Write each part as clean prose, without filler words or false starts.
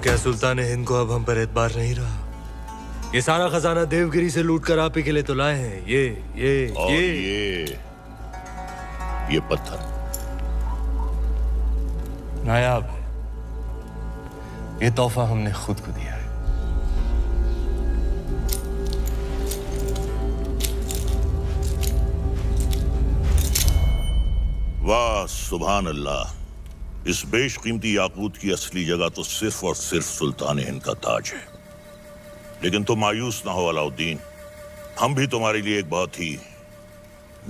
क्या सुल्तान हिंद को अब हम पर एतबार नहीं रहा? ये सारा खजाना देवगिरी से लूट कर आप ही के लिए तो लाए हैं। ये पत्थर नायाब है। ये तोहफा हमने खुद को दिया है। वाह सुभान अल्लाह। इस बेशकीमती याकूत की असली जगह तो सिर्फ और सिर्फ सुल्तान हिंद का ताज है। लेकिन तुम मायूस ना हो अलाउद्दीन, हम भी तुम्हारे लिए एक बहुत ही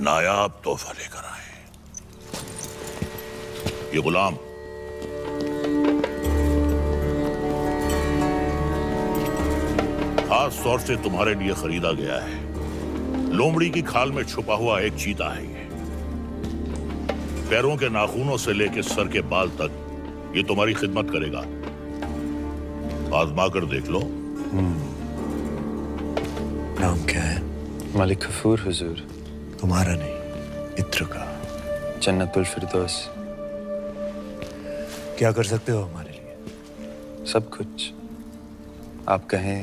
नायाब तोहफा लेकर आए। ये गुलाम खास तौर से तुम्हारे लिए खरीदा गया है। लोमड़ी की खाल में छुपा हुआ एक चीता है। ये पैरों के नाखूनों से लेकर सर के बाल तक ये तुम्हारी खिदमत करेगा। आजमा कर देख लो। नाम क्या है? मलिक गफूर हुजूर। तुम्हारा नहीं, इत्र का। जन्नतुल फिरदौस। क्या कर सकते हो हमारे लिए? सब कुछ। आप कहें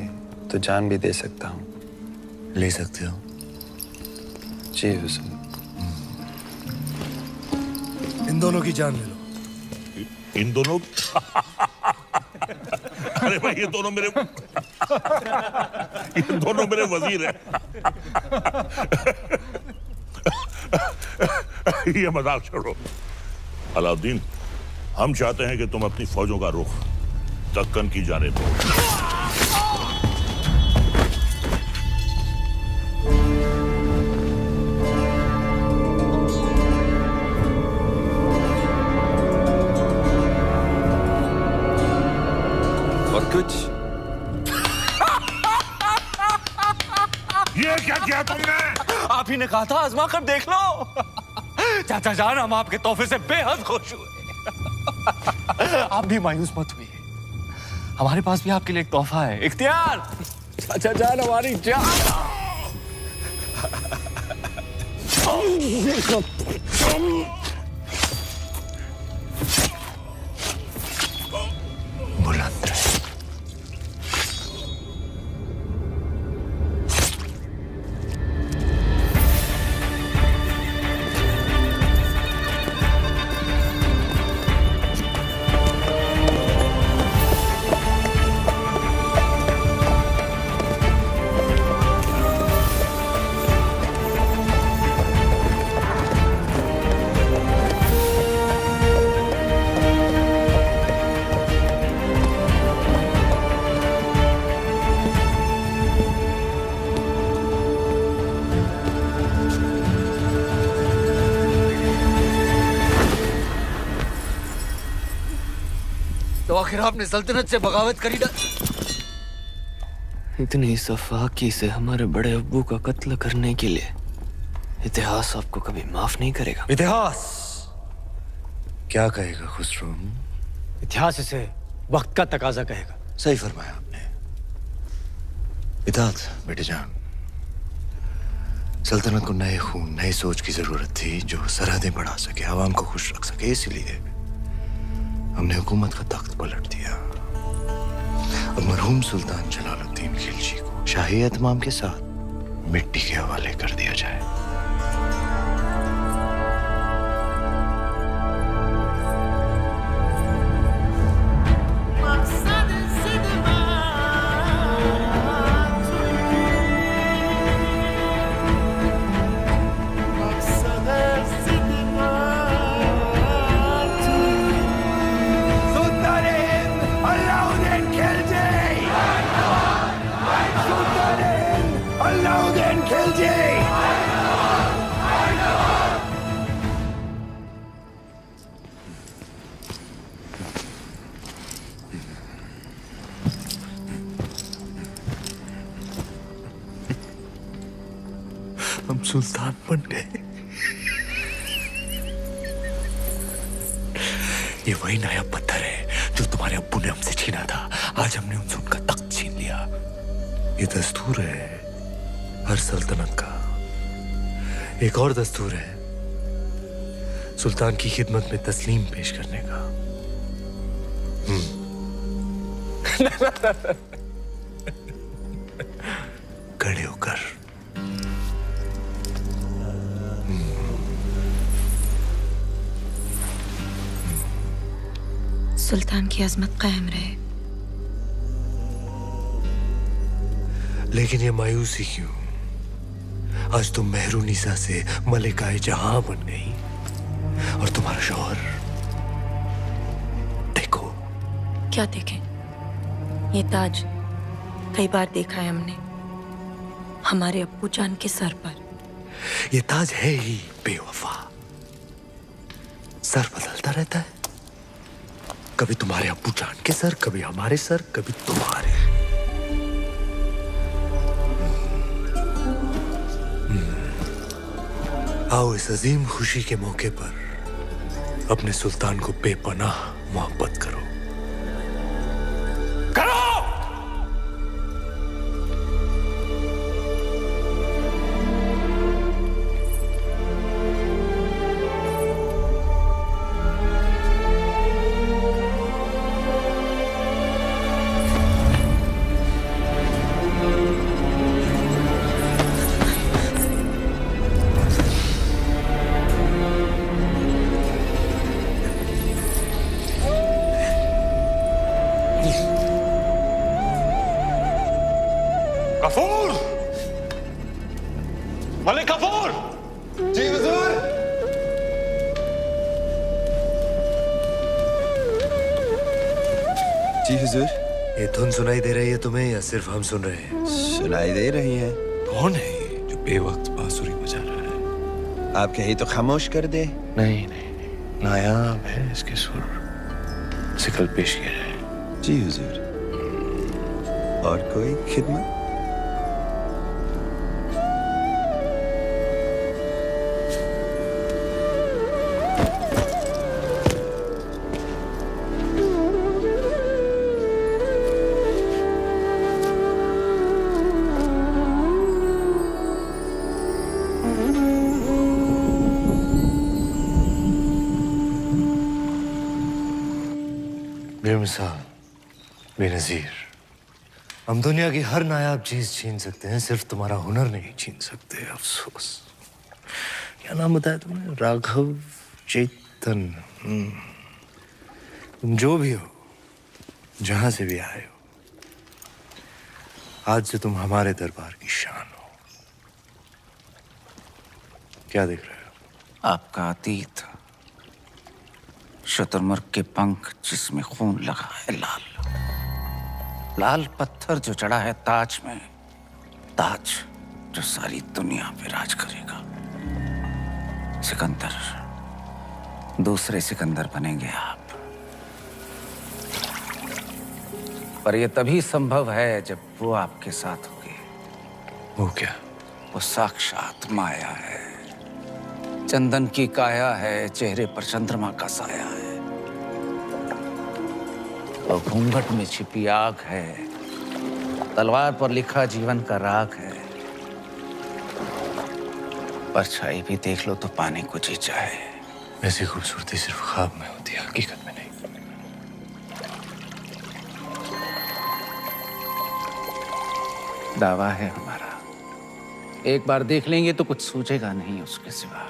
तो जान भी दे सकता हूँ। ले सकते हो? जी हुजूर। इन दोनों की जान ले लो। इन दोनों अरे भाई ये दोनों मेरे वजीर हैं। ये मजाक छोड़ो। अलाउद्दीन, हम चाहते हैं कि तुम अपनी फौजों का रुख दक्कन की जानिब दो। कुछ ये क्या किया तुमने? आप ही ने कहा था आजमा कर देख लो। चाचा जान, हम आपके तोहफे से बेहद खुश हुए। आप भी मायूस मत हुए। हमारे पास भी आपके लिए एक तोहफा है। इख्तियार, चाचा जान हमारी जान। बुलंद रहे। तो आखिर आपने सल्तनत से बगावत करी ना? इतनी सफाकी से हमारे बड़े अब्बू का कत्ल करने के लिए इतिहास आपको कभी माफ नहीं करेगा। इतिहास क्या कहेगा खुसरो? इतिहास इसे वक्त का तकाजा कहेगा। सही फरमाया आपने। इताअत बेटे जान। सल्तनत को नए खून, नई सोच की जरूरत थी जो सरहदें बढ़ा सके, आवाम को खुश रख सके। इसलिए हमने हुकूमत का तख्त पलट दिया। अब मरहूम सुल्तान जलालुद्दीन खिलजी को शाही एहतमाम के साथ मिट्टी के हवाले कर दिया जाए। हम सुल्तान बन गए। ये वही नया पत्थर है जो तुम्हारे अब्बू ने हमसे छीना था। आज हमने उनसे उनका तख्त छीन लिया। ये दस्तूर है हर सल्तनत का। एक और दस्तूर है सुल्तान की खिदमत में तस्लीम पेश करने का। खड़े होकर। सुल्तान की अजमत कायम रहे। लेकिन ये मायूसी क्यों? आज तुम मेहरुनिसा से मलिकाए जहां बन गई और तुम्हारा शौहर, देखो। क्या देखें? ये ताज कई बार देखा है हमने हमारे अब्बू जान के सर पर। ये ताज है ही बेवफा, सर बदलता रहता है। कभी तुम्हारे अब्बू जान के सर, कभी हमारे सर, कभी तुम्हारे। आओ इस अजीम खुशी के मौके पर अपने सुल्तान को बेपनाह मोहब्बत करो। कफूर! मलिक कफूर! जी हुजूर। जी हुजूर। ये धुन सुनाई दे रही है तुम्हें या सिर्फ हम सुन रहे हैं? सुनाई दे रही है। कौन है ये जो बेवक्त बांसुरी बजा रहा है? आप कहे तो खामोश कर दे। नहीं नहीं नहीं, नायाब है इसके सुर, इसे कल पेश किया जाए। जी हुजूर। और कोई खिदमत? बेमिसाल, बेनज़ीर, हम दुनिया की हर नायाब चीज छीन सकते हैं, सिर्फ तुम्हारा हुनर नहीं छीन सकते। अफसोस। क्या नाम बताया तुमने? राघव चेतन। तुम जो भी हो, जहां से भी आए हो, आज से तुम हमारे दरबार की शान हो। क्या देख रहे हो? आपका अतीत, शुतुरमुर्ग के पंख जिसमें खून लगा है लाल, लाल पत्थर जो चढ़ा है ताज में, ताज जो सारी दुनिया पे राज करेगा। सिकंदर, दूसरे सिकंदर बनेंगे आप। पर यह तभी संभव है जब वो आपके साथ होगी। वो क्या? वो साक्षात माया है, चंदन की काया है, चेहरे पर चंद्रमा का साया है। वो घूंघट में छिपी आग है, तलवार पर लिखा जीवन का राग है। परछाई भी देख लो तो पाने को जी चाहे। ऐसी खूबसूरती सिर्फ ख्वाब में होती है, हकीकत में नहीं। दावा है हमारा, एक बार देख लेंगे तो कुछ सूझेगा नहीं उसके सिवा।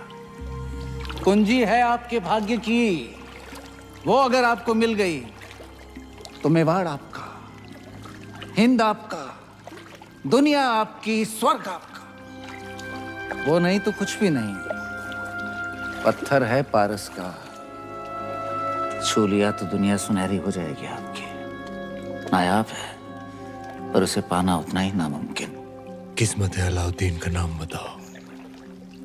कुंजी है आपके भाग्य की, वो अगर आपको मिल गई तो मेवाड़ आपका, हिंद आपका, दुनिया आपकी, स्वर्ग आपका। वो नहीं तो कुछ भी नहीं। पत्थर है पारस का, छू लिया तो दुनिया सुनहरी हो जाएगी आपकी। नायाब है पर उसे पाना उतना ही नामुमकिन। किस्मत है अलाउद्दीन का नाम बताओ।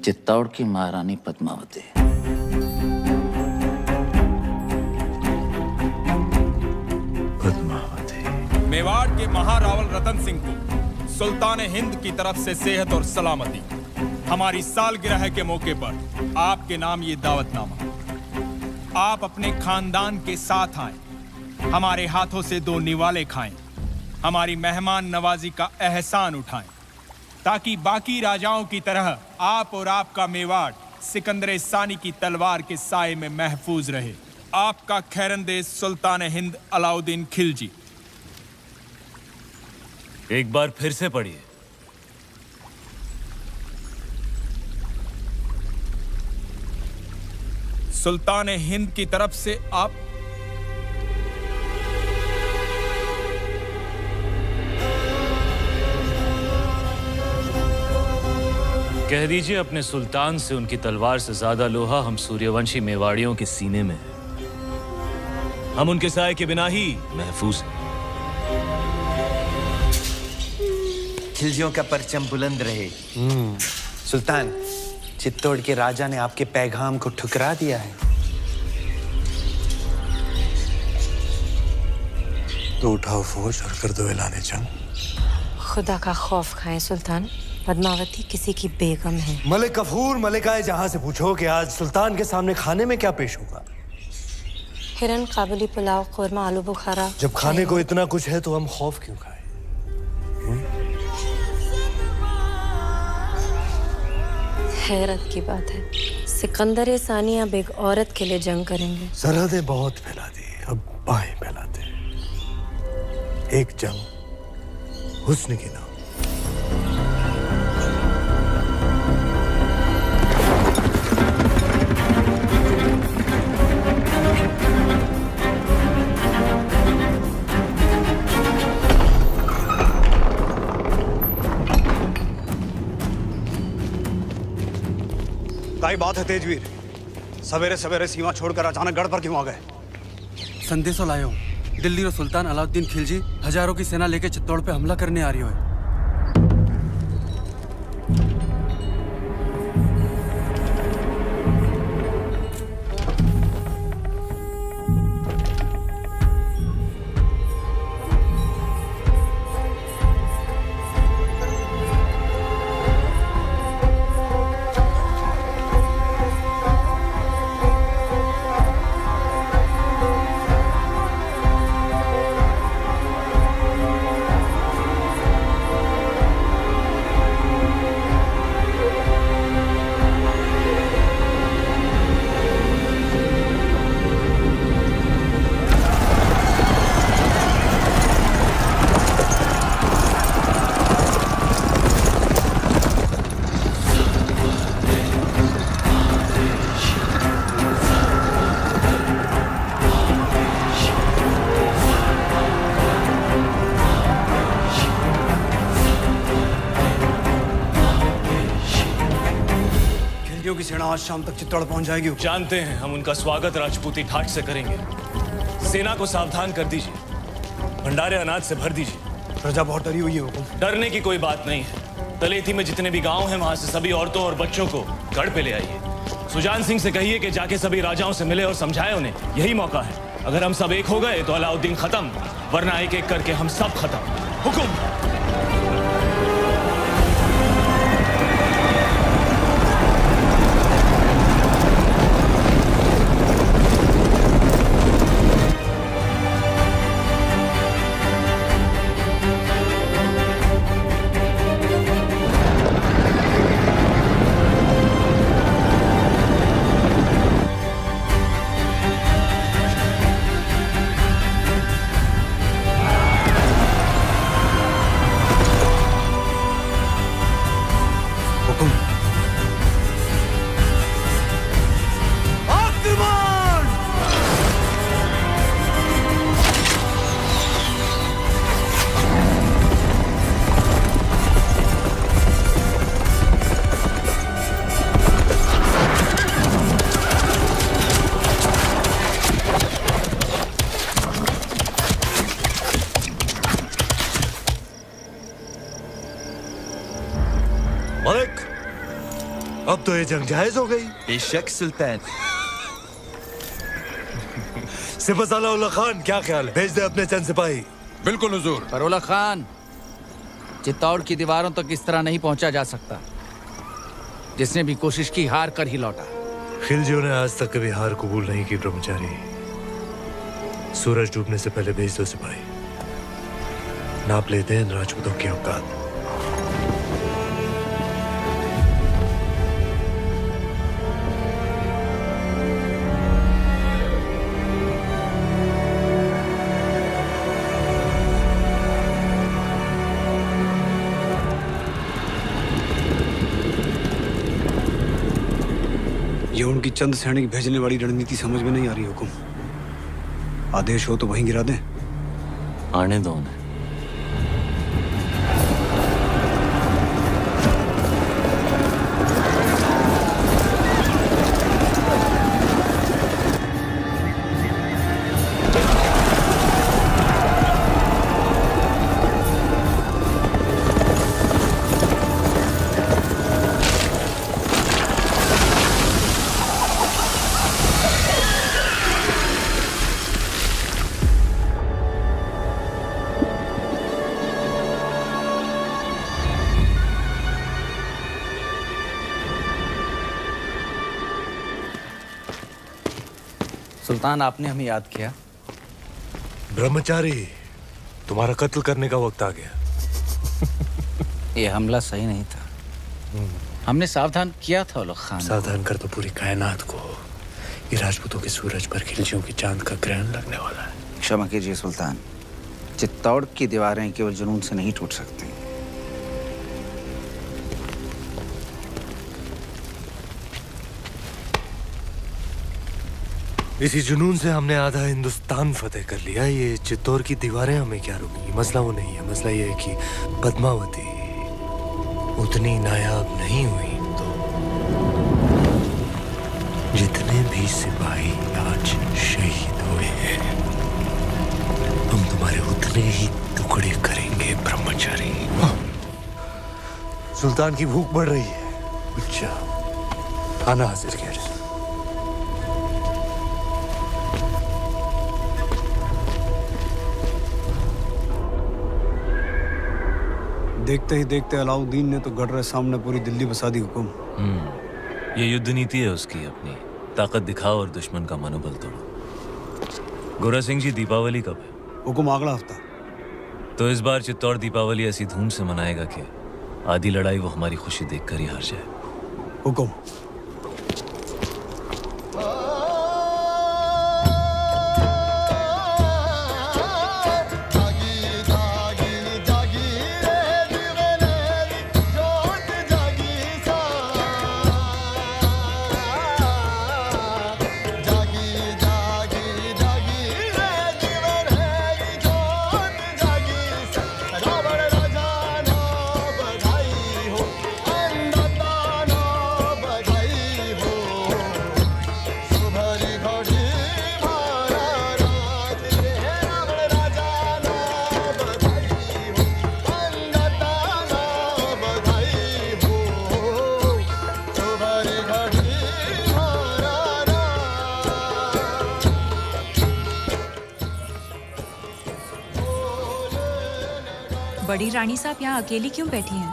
चित्तौड़ की महारानी पद्मावती। पद्मावती। मेवाड़ के महारावल रतन सिंह को सुल्तान हिंद की तरफ से सेहत और सलामती। हमारी सालगिरह के मौके पर आपके नाम ये दावतनामा। आप अपने खानदान के साथ आए, हमारे हाथों से 2 निवाले खाएं, हमारी मेहमान नवाजी का एहसान उठाएं, ताकि बाकी राजाओं की तरह आप और आपका मेवाड़ सिकंदर सानी की तलवार के साए में महफूज रहे। आपका खैरंदेज सुल्तान हिंद अलाउद्दीन खिलजी। एक बार फिर से पढ़िए। सुल्तान हिंद की तरफ से आप कह दीजिए अपने सुल्तान से उनकी तलवार से ज्यादा लोहा हम सूर्यवंशी मेवाड़ियों के सीने में है। हम उनके साए के बिना ही महफूज हैं। खिलजियों का परचम बुलंद रहे। सुल्तान, चित्तौड़ के राजा ने आपके पैगाम को ठुकरा दिया है। तो उठाओ फौज और कर दो ऐलान जंग। खुदा का खौफ खाएं सुल्तान, पद्मावती किसी की बेगम है। मलिक गफूर मलिकाए जहां से पूछो कि आज सुल्तान के सामने खाने में क्या पेश होगा। हिरन, काबुली पुलाव, कोरमा, आलू बुखारा। जब खाने को इतना कुछ है तो हम खौफ क्यों खाएं? हैरत की बात है, सिकंदर सानी अब एक औरत के लिए जंग करेंगे। सरहदें बहुत फैला दी, अब बाहें फैलाते हैं। एक जंग हुस्न की नाम। क्या बात है तेजवीर? सवेरे सवेरे सीमा छोड़कर अचानक गढ़ पर क्यों आ गए? संदेशो लायो हूँ। दिल्ली और सुल्तान अलाउद्दीन खिलजी हजारों की सेना लेकर चित्तौड़ पे हमला करने आ रही है। की सेना आज शाम तक चित्तौड़ पहुंच जाएगी। जानते हैं, हम उनका स्वागत राजपूती ठाट से करेंगे। सेना को सावधान कर दीजिए, भंडारे अनाज से भर दीजिए। प्रजा बहुत डरी हुई है हुकुम। डरने की कोई बात नहीं है। तलेथी में जितने भी गांव हैं वहां से सभी औरतों और बच्चों को गढ़ पे ले आइए। सुजान सिंह से कहिए कि जाके सभी राजाओं से मिले और समझाए उन्हें, यही मौका है। अगर हम सब एक हो गए तो अलाउद्दीन खत्म, वरना एक एक करके हम सब खत्म। हुकुम। मलिक, अब तो ये जंग जायज हो गई। बेशक सुल्तान। सिपहसालार खान, क्या ख्याल है? भेज दे अपने चंद सिपाही। बिल्कुल हुजूर। फरोला खान, चित्तौड़ की दीवारों तक इस तरह नहीं पहुंचा जा सकता। जिसने भी कोशिश की हार कर ही लौटा। खिलजियों ने आज तक कभी हार कबूल नहीं की ब्रह्मचारी। सूरज डूबने से पहले भेज दो सिपाही। नाप लेते हैं राजपूतों की औकात। आपकी चंद सैनिक भेजने वाली रणनीति समझ में नहीं आ रही हुकुम। आदेश हो तो वहीं गिरा दें। आने दो उन्हें। सुल्तान, आपने हमें याद किया। ब्रह्मचारी, तुम्हारा कत्ल करने का वक्त आ गया। ये हमला सही नहीं था। हमने सावधान किया था उलग खान। सावधान कर तो पूरी कायनात को। ये राजपूतों के सूरज पर खिलजियों की चांद का ग्रहण लगने वाला है। क्षमा कीजिए सुल्तान, चित्तौड़ की दीवारें केवल जुनून से नहीं टूट सकती। इसी जुनून से हमने आधा हिंदुस्तान फतेह कर लिया। ये चित्तौड़ की दीवारें हमें क्या रोकेंगी? मसला वो नहीं है। मसला ये है कि पद्मावती उतनी नायाब नहीं हुई तो जितने भी सिपाही आज शहीद हुए हैं, हम तुम्हारे उतने ही टुकड़े करेंगे ब्रह्मचारी। सुल्तान की भूख बढ़ रही है। अच्छा, खाना हाजिर किया जाए। देखते ही देखते अलाउद्दीन ने तो गढ़ सामने पूरी दिल्ली बसा दी हुकुम। ये युद्ध नीति है उसकी अपनी। ताकत दिखाओ और दुश्मन का मनोबल तोड़ो। गोरा सिंह जी, दीपावली कब है? हुकुम अगला हफ्ता। तो इस बार चित्तौड़ दीपावली ऐसी धूम से मनाएगा कि आधी लड़ाई वो हमारी खुशी देखकर ही हार जाए। हुकुम। बड़ी रानी साहब यहाँ अकेली क्यों बैठी हैं?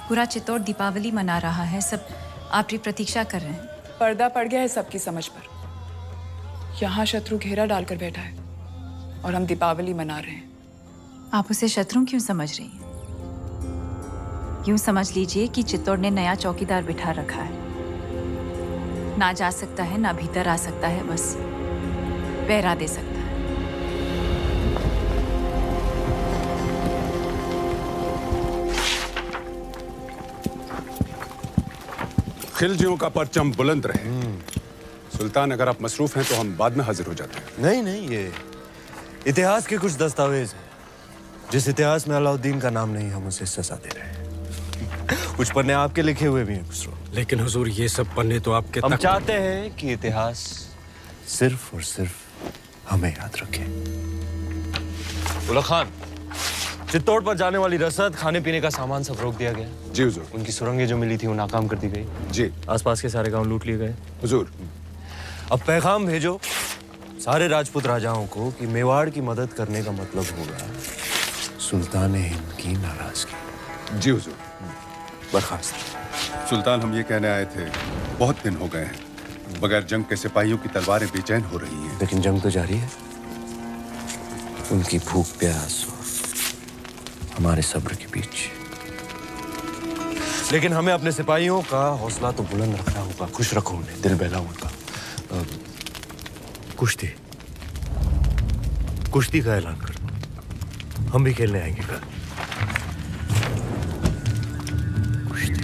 पूरा चित्तौड़ दीपावली मना रहा है, सब आपकी प्रतीक्षा कर रहे हैं। पर्दा पड़ गया है सबकी समझ पर। यहाँ शत्रु घेरा डालकर बैठा है और हम दीपावली मना रहे हैं। आप उसे शत्रु क्यों समझ रही हैं? यूं समझ लीजिए कि चित्तौड़ ने नया चौकीदार बिठा रखा है। ना जा सकता है, ना भीतर आ सकता है, बस पहरा दे सकता है। खिलजियों का परचम बुलंद रहे। सुल्तान, अगर आप मसरूफ हैं तो हम बाद में हाजिर हो जाते हैं। नहीं नहीं, ये इतिहास के कुछ दस्तावेज हैं। जिस इतिहास में अलाउद्दीन का नाम नहीं, हम उसे सजा दे रहे हैं। कुछ पन्ने आपके लिखे हुए भी हैं खुसरो। लेकिन हुजूर, ये सब पन्ने तो आपके हम चाहते हैं कि इतिहास सिर्फ और सिर्फ हमें याद रखे। उलग खान, चित्तौड़ पर जाने वाली रसद, खाने पीने का सामान सब रोक दिया गया। जी हुजूर। उनकी सुरंगें जो मिली थी वो नाकाम कर दी गई। जी। आसपास के सारे गांव लूट लिए गए। हुजूर। अब पैगाम भेजो सारे राजपूत राजाओं को कि मेवाड़ की मदद करने का मतलब होगा सुल्तान हिंद की नाराजगी। जी हुजूर। बर्खास्त। सुल्तान, हम ये कहने आए थे, बहुत दिन हो गए हैं बगैर जंग के सिपाहियों की तलवारें बेचैन हो रही हैं। लेकिन जंग तो जारी है। उनकी भूख प्यास और हमारे सब्र के बीच। लेकिन हमें अपने सिपाहियों का हौसला तो बुलंद रखना होगा। खुश रखो उन्हें, दिल बहलाओ उनका। कुश्ती कुश्ती का ऐलान कर दो। हम भी खेलने आएंगे कल। कुश्ती।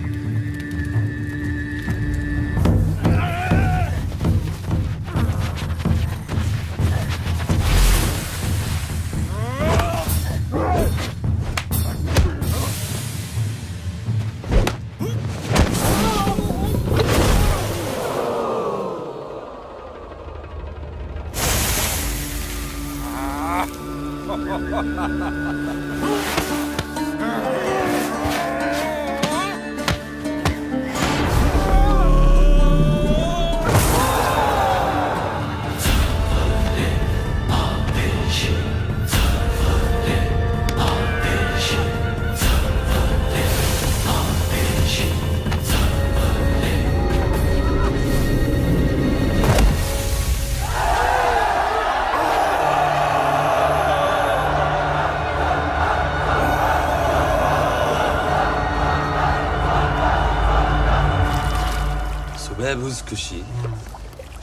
सुबह भुज खुशी,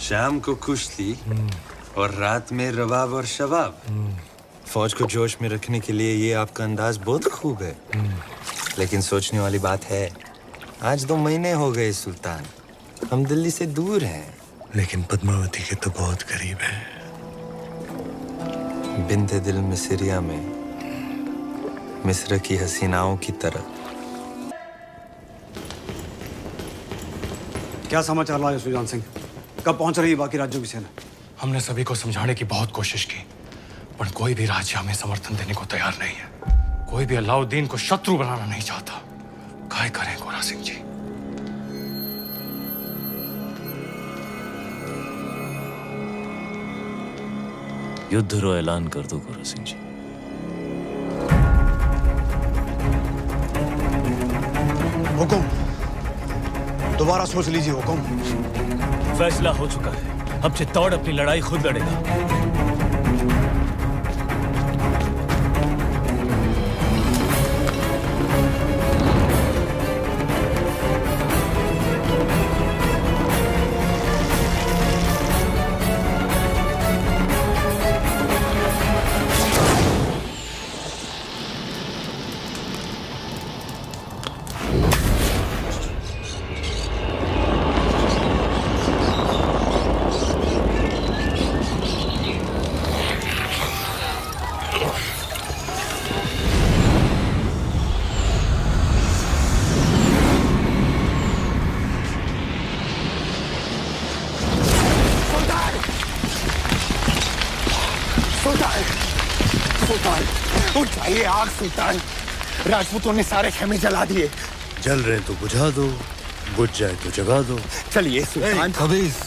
शाम को कुश्ती और रात में रबाब और शबाब। फौज को जोश में रखने के लिए ये आपका अंदाज बहुत खूब है। लेकिन सोचने वाली बात है, आज 2 महीने हो गए सुल्तान, हम दिल्ली से दूर हैं। लेकिन पद्मावती के तो बहुत करीब है। बिंते दिल मिस्रिया में मिस्र की हसीनाओं की तरह। क्या समाचार लाए सुजान सिंह? कब पहुंच रही है बाकी राज्यों की सेना? हमने सभी को समझाने की बहुत कोशिश की, पर कोई भी राज्य हमें समर्थन देने को तैयार नहीं है। कोई भी अलाउद्दीन को शत्रु बनाना नहीं चाहता। काय करें गोरा सिंह जी? युद्ध रो ऐलान कर दो गोरा सिंह जी। हुकुम, दोबारा सोच लीजिए हुकुम। फैसला हो चुका है, अब चित्तौड़ अपनी लड़ाई खुद लड़ेगा। उठाइए आग सुल्तान, राजपूतों ने सारे खेमे जला दिए। जल रहे तो बुझा दो, बुझ जाए तो जगा दो। चलिए सुल्तान। खबीस,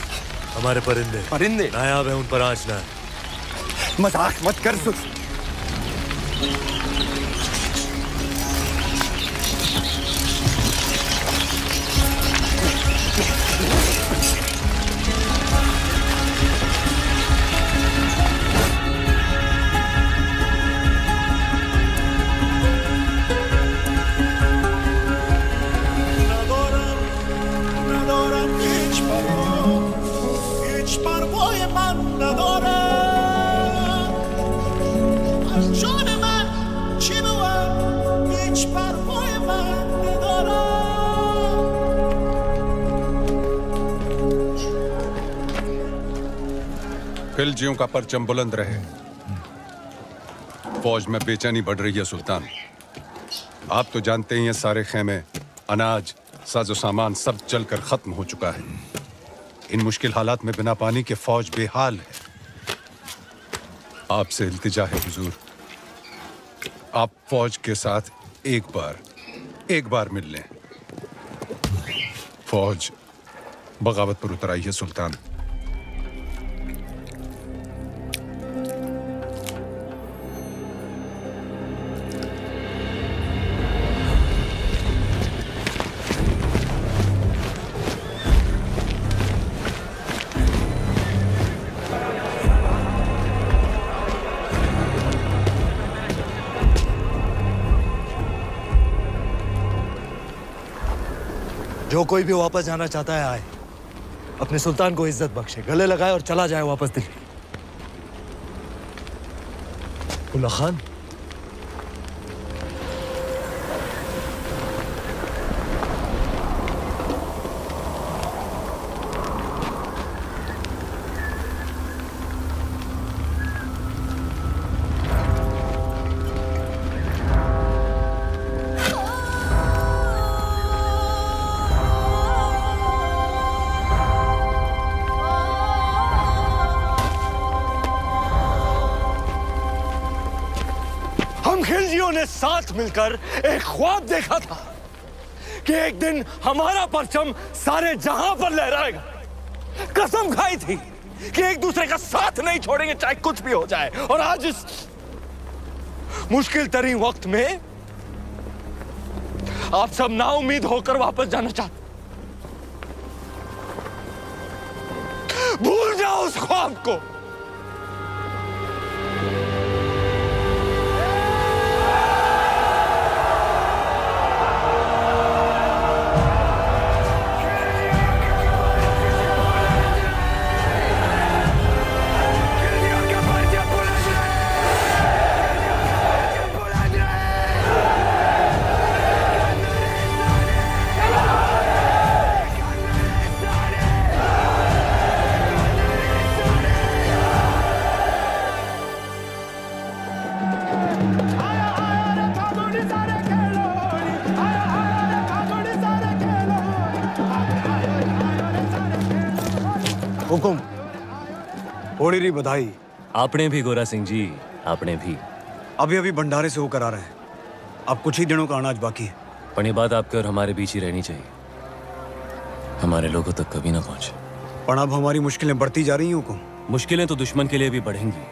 हमारे परिंदे परिंदे नायाब है, उन पर आँच ना। मजाक मत कर सुल्तान। खिलजियों का परचम बुलंद रहे। फौज में बेचैनी बढ़ रही है सुल्तान। आप तो जानते ही हैं, सारे खेमे, अनाज, साजो सामान सब जलकर खत्म हो चुका है। इन मुश्किल हालात में बिना पानी के फौज बेहाल है। आपसे इल्तिजा है हुजूर, आप फौज के साथ एक बार मिल लें। फौज बगावत पर उतर आई है सुल्तान। जो कोई भी वापस जाना चाहता है आए, अपने सुल्तान को इज्जत बख्शे, गले लगाए और चला जाए वापस दिल्ली। उल्ला खान, वीरों ने साथ मिलकर एक ख्वाब देखा था कि एक दिन हमारा परचम सारे जहां पर लहराएगा। कसम खाई थी कि एक दूसरे का साथ नहीं छोड़ेंगे चाहे कुछ भी हो जाए। और आज इस मुश्किल तरीन वक्त में आप सब नाउम्मीद होकर वापस जाना चाहते। भूल जाओ उस ख्वाब को। हुकुम, होड़ी री बधाई। आपने भी गोरा सिंह जी, आपने भी। अभी अभी भंडारे से होकर आ रहे हैं। अब कुछ ही दिनों का अनाज बाकी है। पर ये बात आपके और हमारे बीच ही रहनी चाहिए, हमारे लोगों तक कभी ना पहुंचे। पर अब हमारी मुश्किलें बढ़ती जा रही हैं हुकुम। मुश्किलें तो दुश्मन के लिए भी बढ़ेंगी।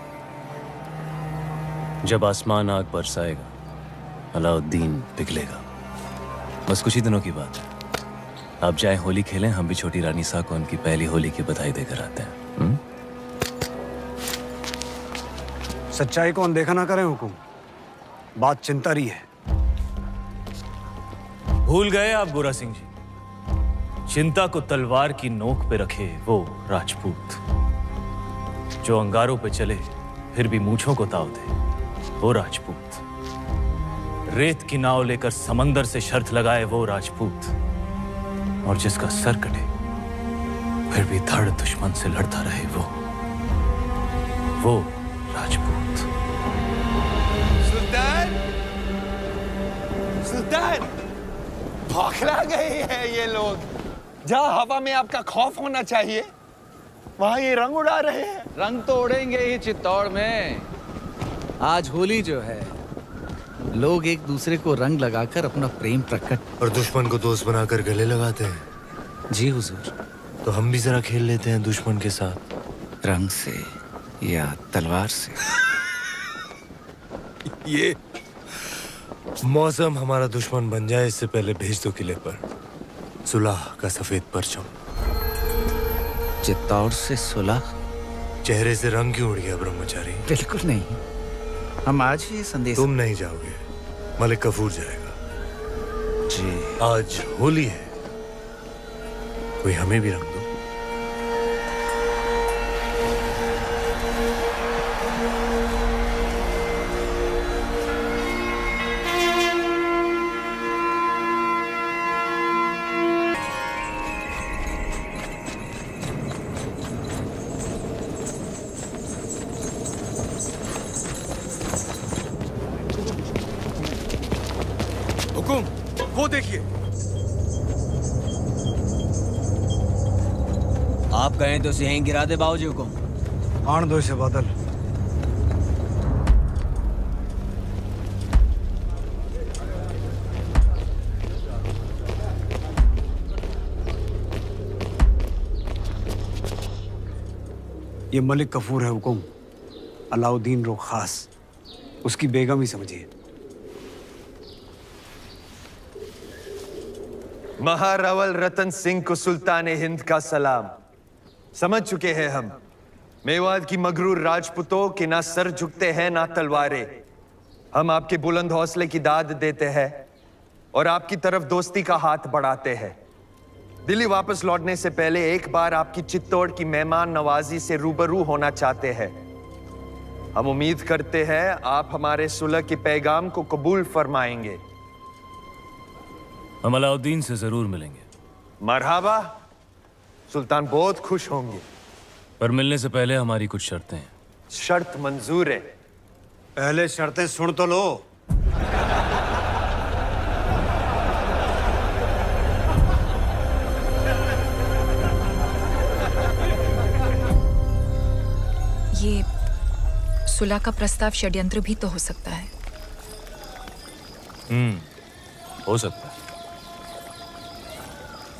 जब आसमान आग बरसाएगा, अलाउद्दीन पिघलेगा। बस कुछ ही दिनों की बात है। आप जाए होली खेलें, हम भी छोटी रानी सा को उनकी पहली होली की बधाई देकर आते हैं। सच्चाई को अनदेखा ना करें हुकुम, बात चिंता रही है। भूल गए आप गोरा सिंह जी, चिंता को तलवार की नोक पे रखे वो राजपूत जो अंगारों पे चले फिर भी मूंछों को ताव दे, वो राजपूत। रेत की नाव लेकर समंदर से शर्त लगाए वो राजपूत, और जिसका सर कटे फिर भी धड़ दुश्मन से लड़ता रहे वो राजपूत। सुल्तान, सुल्तान, बौखला गए हैं ये लोग। जहां हवा में आपका खौफ होना चाहिए, वहां ये रंग उड़ा रहे हैं। रंग तो उड़ेंगे ही चित्तौड़ में। आज होली जो है, लोग एक दूसरे को रंग लगाकर अपना प्रेम प्रकट और दुश्मन को दोस्त बनाकर गले लगाते हैं। जी हुजूर। तो हम भी जरा खेल लेते हैं दुश्मन के साथ, रंग से या तलवार से। ये मौसम हमारा दुश्मन बन जाए इससे पहले भेज दो किले पर सुलह का सफेद परचम। चित्तौड़ से सुलह? चेहरे से रंग क्यों उड़ गया ब्रह्मचारी? बिल्कुल नहीं, हम आज ही संदेश। तुम नहीं जाओगे, मलिक कफूर जाएगा। जी, आज होली है, कोई हमें भी रंग दो। हुकुम, वो देखिए। आप कहें तो सिंह गिरा दे बाबूजी हुकुम। आन दो इसे बादल। ये मलिक कफूर है हुकुम, अलाउद्दीन रो खास, उसकी बेगम ही समझिए। महारावल रतन सिंह को सुल्तान हिंद का सलाम। समझ चुके हैं हम, मेवात की मगरूर राजपूतों के ना सर झुकते हैं ना तलवारें। हम आपके बुलंद हौसले की दाद देते हैं और आपकी तरफ दोस्ती का हाथ बढ़ाते हैं। दिल्ली वापस लौटने से पहले एक बार आपकी चित्तौड़ की मेहमान नवाजी से रूबरू होना चाहते हैं। हम उम्मीद करते हैं आप हमारे सुलह के पैगाम को कबूल फरमाएंगे। हम अलाउद्दीन से जरूर मिलेंगे। मरहबा, सुल्तान बहुत खुश होंगे। पर मिलने से पहले हमारी कुछ शर्तें हैं। शर्त मंजूर है। पहले शर्तें सुन तो लो। ये सुलह का प्रस्ताव षड्यंत्र भी तो हो सकता है। हो सकता है।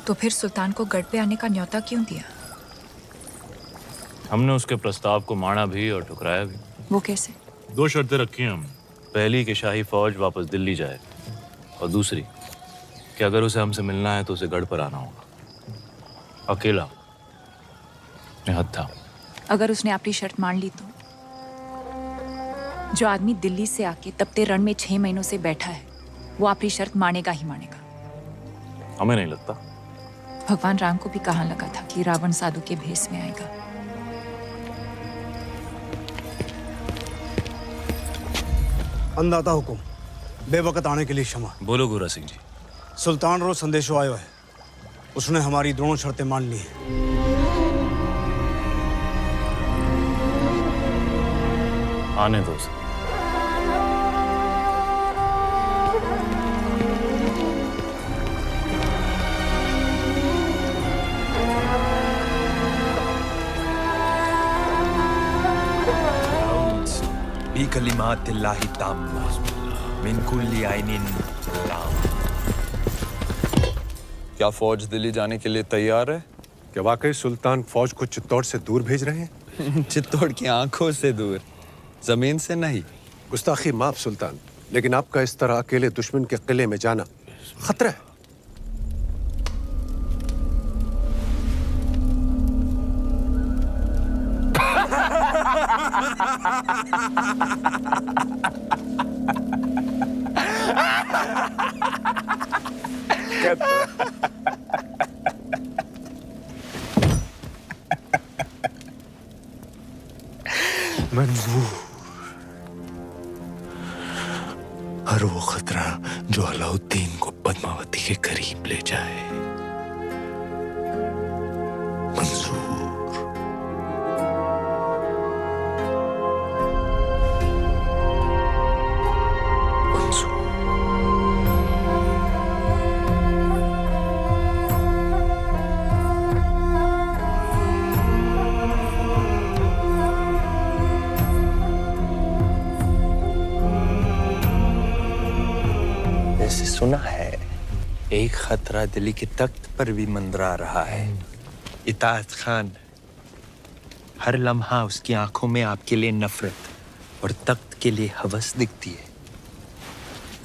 तो फिर सुल्तान को गढ़ पे आने का न्योता क्यों दिया? हमने उसके प्रस्ताव को माना भी और ठुकराया भी। वो कैसे? 2 शर्तें रखी हैं हम। पहली कि शाही फौज वापस दिल्ली जाए, और दूसरी कि अगर उसे हमसे मिलना है तो उसे गढ़ पर आना होगा, अकेला, निहत्था। अगर उसने अपनी शर्त मान ली तो? जो आदमी दिल्ली से आके तपते रण में 6 महीनों से बैठा है, वो अपनी शर्त मानेगा ही मानेगा। हमें नहीं लगता। भगवान राम को भी कहाँ लगा था कि रावण साधु के भेष में आएगा। अंदाता हुकुम, बेवकत आने के लिए क्षमा। बोलो गोरा सिंह जी। सुल्तान रो संदेशो आयो है, उसने हमारी दोनों शर्तें मान ली हैं। आने दो उसे। बिकलिमातिल्लाहि ताम्मा मिन कुल्ली आइनिन लाम। क्या फौज दिल्ली जाने के लिए तैयार है? क्या वाकई सुल्तान फौज को चित्तौड़ से दूर भेज रहे हैं? चित्तौड़ की आंखों से दूर, जमीन से नहीं। गुस्ताखी माफ सुल्तान, लेकिन आपका इस तरह अकेले दुश्मन के किले में जाना खतरा है। मंजूर, हर वो खतरा जो अलाउद्दीन को पद्मावती के करीब ले जाए मंजूर। ऐसे सुना है एक खतरा दिल्ली के तख्त पर भी मंडरा रहा है। इताअत खान, हर लम्हा उसकी आंखों में आपके लिए नफरत और तख्त के लिए हवस दिखती है।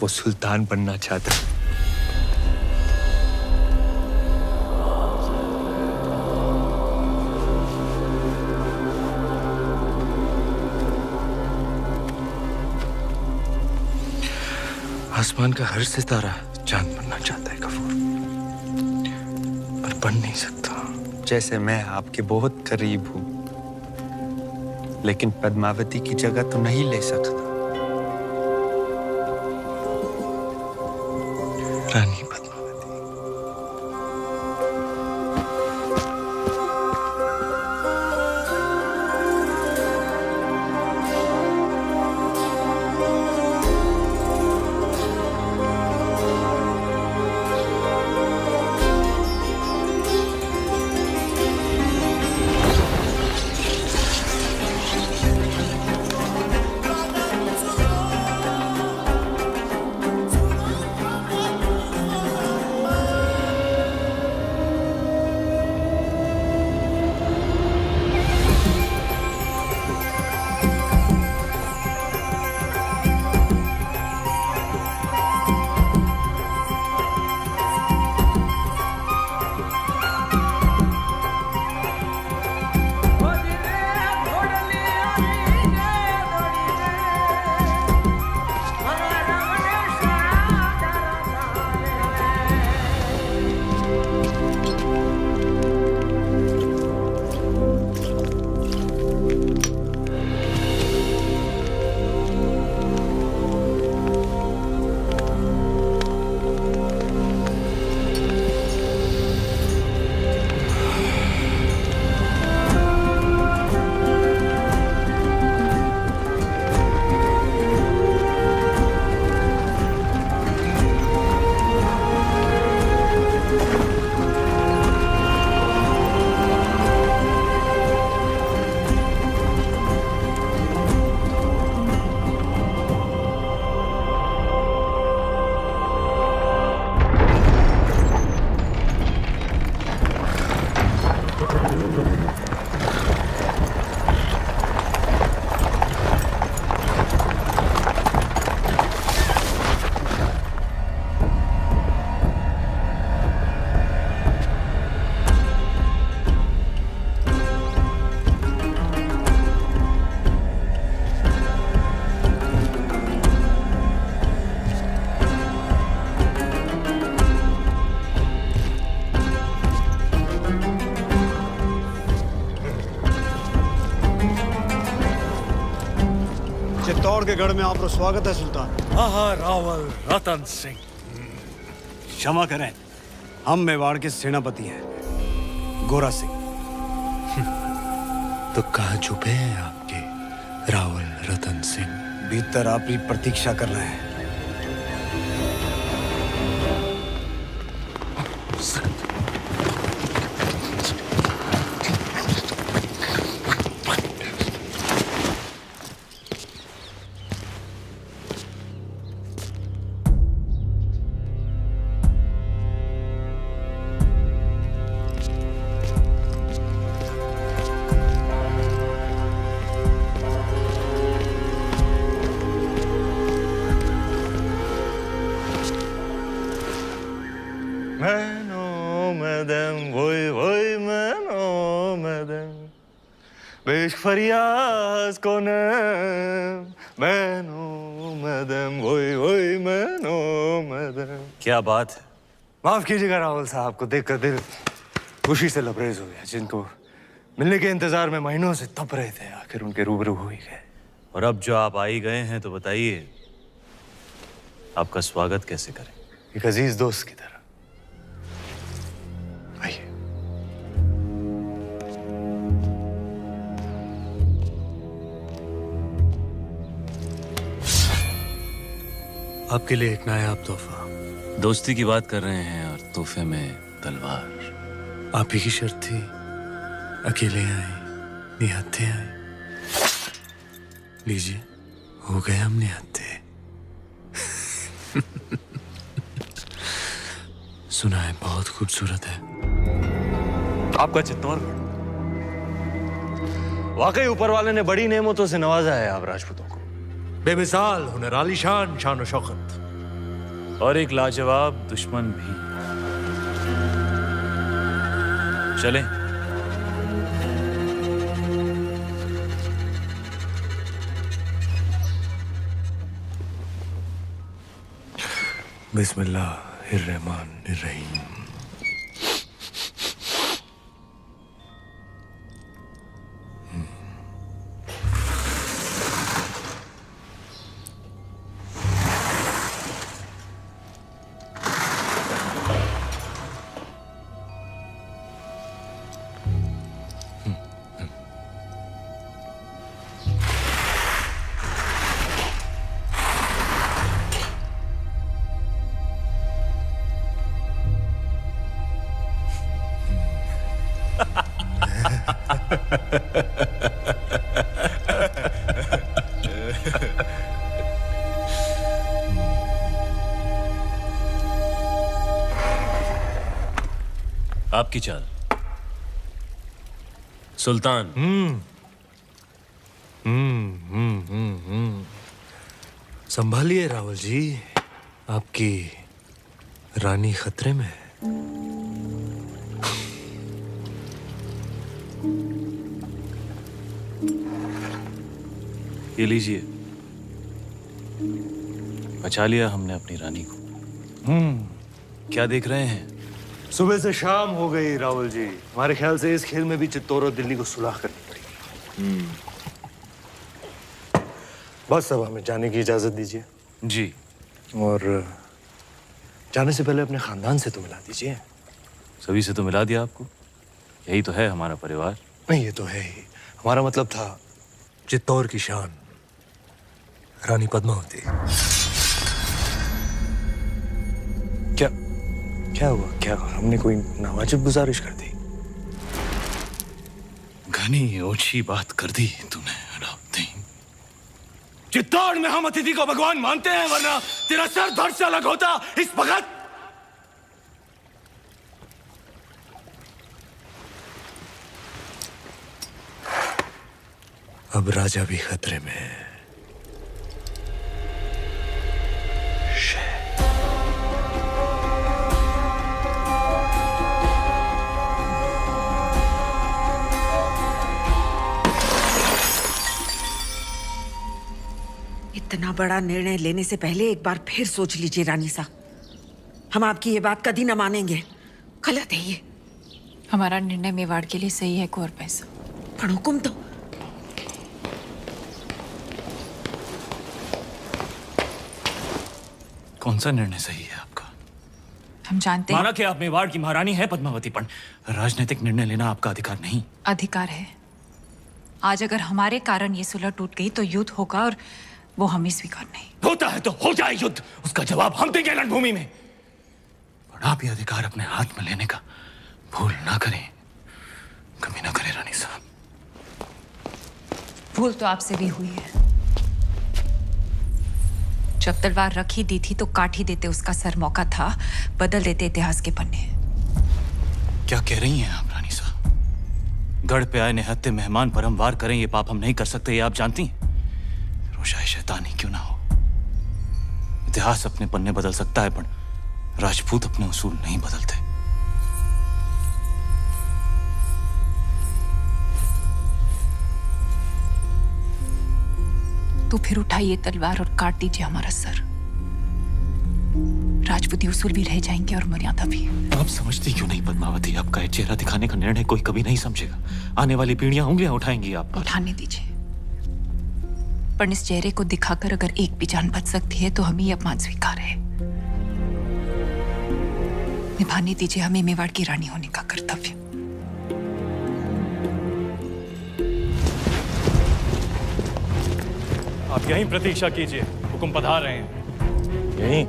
वो सुल्तान बनना चाहता है। आसमान का हर सितारा चांद बनना चाहता है गफूर, पर बन नहीं सकता। जैसे मैं आपके बहुत करीब हूं, लेकिन पद्मावती की जगह तो नहीं ले सकता। रानी चित्तौड़ के गढ़ में आपका स्वागत है सुल्तान। हाँ रावल रतन सिंह। क्षमा करें, हम मेवाड़ के सेनापति हैं, गोरा सिंह। तो कहाँ छुपे हैं आपके रावल रतन सिंह? भीतर आपकी प्रतीक्षा कर रहे हैं। बेश फरियाज कौन मैनो मदम वोई वोई मैनो मदम। क्या बात है? माफ कीजिएगा राहुल साहब को देखकर दिल खुशी से लबरेज हो गया। जिनको मिलने के इंतजार में महीनों से तप रहे थे, आखिर उनके रूबरू हो ही गए। और अब जो आप आ ही गए हैं तो बताइए आपका स्वागत कैसे करें? एक अजीज दोस्त की तरह। आइए। आपके लिए एक नायाब तोहफा। दोस्ती की बात कर रहे हैं और तोहफे में तलवार। आप ही की शर्त थी, अकेले आए, निहत्थे आए। लीजिए, हो गए हम निहत्थे। सुना है बहुत खूबसूरत है आपका चित्तौड़गढ़। वाकई ऊपर वाले ने बड़ी नेमतों से नवाजा है आप राजपूतों को। बेमिसाल हुनर, आलीशान शान और शौकत, और एक लाजवाब दुश्मन भी। चलें। बिस्मिल्लाहिर्रहमानिर्रहीम। आपकी चाल सुल्तान। संभालिए रावल जी, आपकी रानी खतरे में है। ये लीजिए, बचा लिया हमने अपनी रानी को। क्या देख रहे हैं? सुबह से शाम हो गई रावल जी। हमारे ख्याल से इस खेल में भी चित्तौड़ और दिल्ली को सुलह करनी पड़ेगी। बस अब हमें जाने की इजाजत दीजिए। जी। और जाने से पहले अपने खानदान से तो मिला दीजिए। सभी से तो मिला दिया आपको, यही तो है हमारा परिवार। नहीं, ये तो है ही। हमारा मतलब था चित्तौड़ की शान रानी पद्मावती। क्या हुआ? क्या हमने कोई नावाजिब गुजारिश कर दी? घनी ओछी बात कर दी तूने अलाउद्दीन। चित्तौड़ में हम अतिथि को भगवान मानते हैं, वरना तेरा सर धड़ से अलग होता इस वक्त। अब राजा भी खतरे में है। इतना बड़ा निर्णय लेने से पहले एक बार फिर सोच लीजिए रानी साहब। हम आपकी ये बात कभी न मानेंगे। गलत है ये। हमारा निर्णय मेवाड़ के लिए सही है कुंवर पैसा। पर हुक्म तो कौन सा निर्णय सही है आपका? हम जानते हैं माना कि आप मेवाड़ की महारानी है पद्मावती, पर राजनीतिक निर्णय लेना आपका अधिकार नहीं। अधिकार है। आज अगर हमारे कारण ये सुलह टूट गई तो युद्ध होगा और वो हमें स्वीकार नहीं। होता है तो हो जाए युद्ध, उसका जवाब हम देंगे रणभूमि में। पर आप ये अधिकार अपने हाथ में लेने का भूल ना करें, कभी ना करें रानी साहब। भूल तो आपसे भी हुई है। जब तलवार रख ही दी थी तो काट ही देते उसका सर। मौका था बदल देते इतिहास के पन्ने। क्या कह रही हैं आप रानी साहब? गढ़ पे आए निहत्ते मेहमान पर हम वार करें, ये पाप हम नहीं कर सकते, ये आप जानती हैं। रोशाए शैतानी क्यों ना हो, इतिहास अपने पन्ने बदल सकता है, पर राजपूत अपने उसूल नहीं बदलते। तो फिर उठाइए तलवार और काट दीजिए हमारा सर। राजपूती उसूल भी रह जाएंगे और मर्यादा भी। आप समझती क्यों नहीं पद्मावती? आपका ये चेहरा दिखाने का निर्णय कोई कभी नहीं समझेगा। आने वाली पीढ़ियां उंगलियां उठाएंगी आप पर। उठाने दीजिए, पर इस चेहरे को दिखाकर अगर एक भी जान बच सकती है तो हमें ये अपमान स्वीकार है। निभाने दीजिए हमें मेवाड़ की रानी होने का कर्तव्य। आप यहीं प्रतीक्षा कीजिए, हुक्म पधार रहे हैं। यहीं?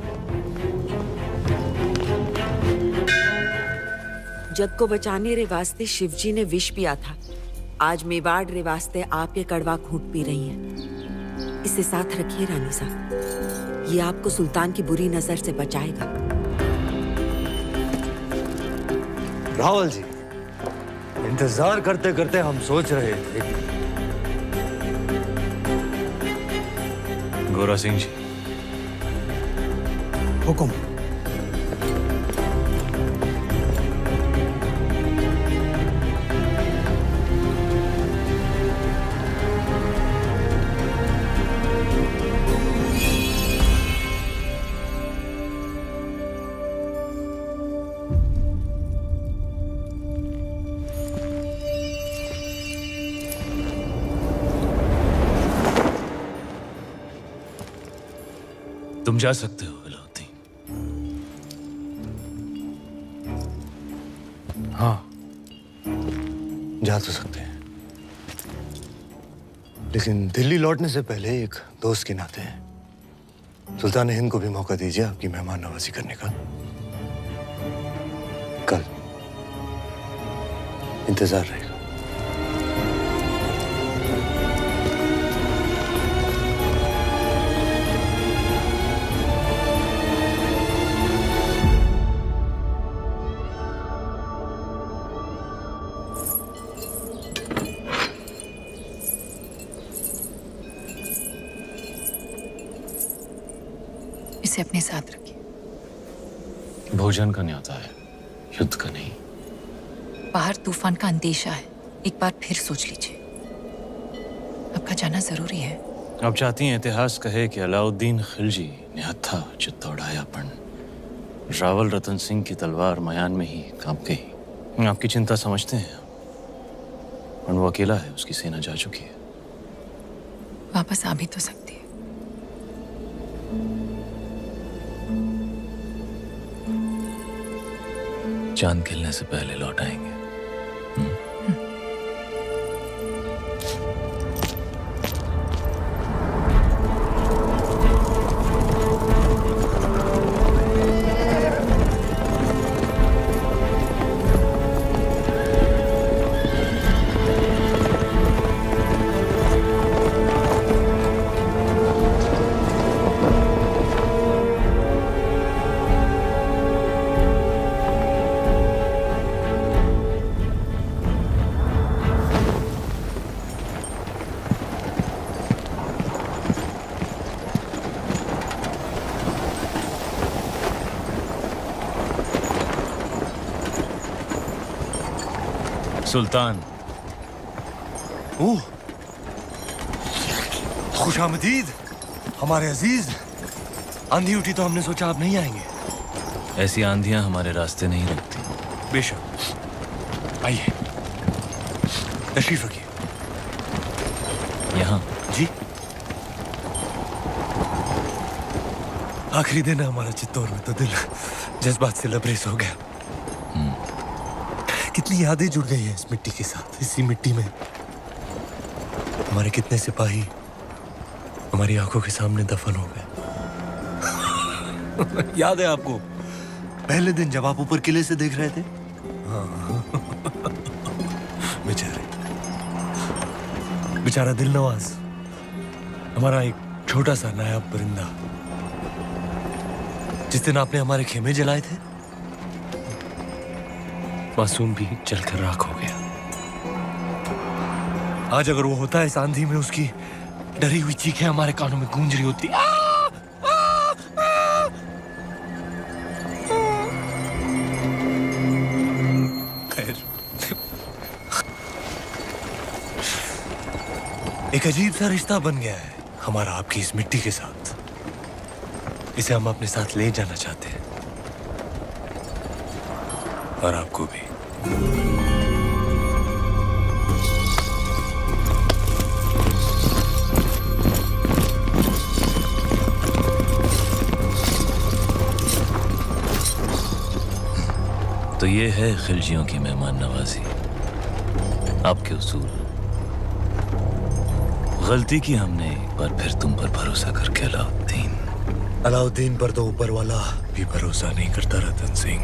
जग को बचाने रे वास्ते शिवजी ने विष पिया था। आज मेवाड़ रे वास्ते आप ये कड़वा घूंट पी रही हैं। इसे साथ रखिए रानी साहब, ये आपको सुल्तान की बुरी नजर से बचाएगा। रावल जी, इंतजार करते करते हम सोच रहे थे। गोरा सिंह जी, हुक्म। तुम जा सकते हो अलाउद्दीन। हाँ, जा तो सकते हैं, लेकिन दिल्ली लौटने से पहले एक दोस्त के नाते सुल्तान हिंद को भी मौका दीजिए आपकी मेहमान नवाजी करने का। कल इंतजार रहेगा। इसे अपने साथ रखिए। भोजन का न्योता है, युद्ध का नहीं। बाहर तूफान का अंदेशा है, एक बार फिर सोच लीजिए। आपका जाना जरूरी है। आप चाहती हैं इतिहास कहे कि अलाउद्दीन खिलजी निहत्था चित्तौड़ायापन रावल रतन सिंह की तलवार मयान में ही कांप गई। आपकी चिंता समझते हैं, और वो अकेला है, उसकी सेना जा चुकी है। वापस आ भी तो सकती है। चांद खिलने से पहले लौट आएंगे। सुल्तान। ओह, खुशामदीद हमारे अजीज। आंधी उठी तो हमने सोचा आप नहीं आएंगे। ऐसी आंधियां हमारे रास्ते नहीं रुकती। बेशक, आइए, तशरीफ रखिए। यहाँ जी। आखिरी दिन है हमारा चित्तौड़ में, तो दिल जज्बात से लबरेज हो गया। कितनी यादें जुड़ गई हैं इस मिट्टी के साथ। इसी मिट्टी में हमारे कितने सिपाही हमारी आंखों के सामने दफन हो गए। याद है आपको पहले दिन जब आप ऊपर किले से देख रहे थे? हाँ। बेचारा दिल नवाज, हमारा एक छोटा सा नायाब परिंदा, जिस दिन आपने हमारे खेमे जलाए थे, मासूम भी जलकर राख हो गया। आज अगर वो होता है इस आंधी में, उसकी डरी हुई चीखें हमारे कानों में गूंज रही होती। खैर, एक अजीब सा रिश्ता बन गया है हमारा आपकी इस मिट्टी के साथ। इसे हम अपने साथ ले जाना चाहते हैं, और आपको भी। तो ये है खिलजियों की मेहमान नवाजी, आपके उसूल। गलती की हमने एक बार फिर तुम पर भरोसा करके अलाउद्दीन। अलाउद्दीन पर तो ऊपर वाला भी भरोसा नहीं करता रतन सिंह।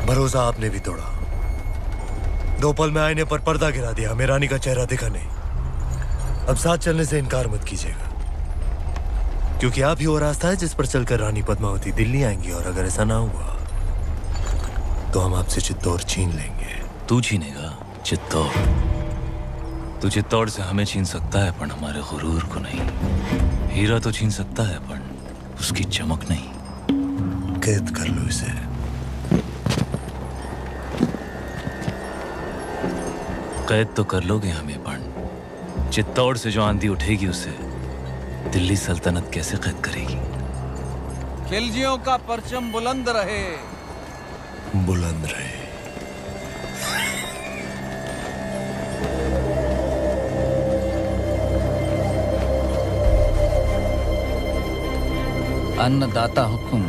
भरोसा आपने भी तोड़ा। 2 पल में आईने पर पर्दा गिरा दिया, हमें रानी का चेहरा दिखा नहीं। अब साथ चलने से इनकार मत कीजिएगा, क्योंकि आप ही वो रास्ता है जिस पर चलकर रानी पद्मावती दिल्ली आएंगी, और अगर ऐसा ना हुआ तो हम आपसे चित्तौड़ छीन लेंगे। तू छीनेगा चित्तौड़? तू चित्तौड़ से हमें छीन सकता है, पर हमारे गुरूर को नहीं। हीरा तो छीन सकता है, पर उसकी चमक नहीं। कैद कर लो इसे। कैद तो कर लोगे हमें, पर चित्तौड़ से जो आंधी उठेगी उसे दिल्ली सल्तनत कैसे कैद करेगी? खिलजियों का परचम बुलंद रहे। बुलंद रहे। अन्नदाता हुक्म।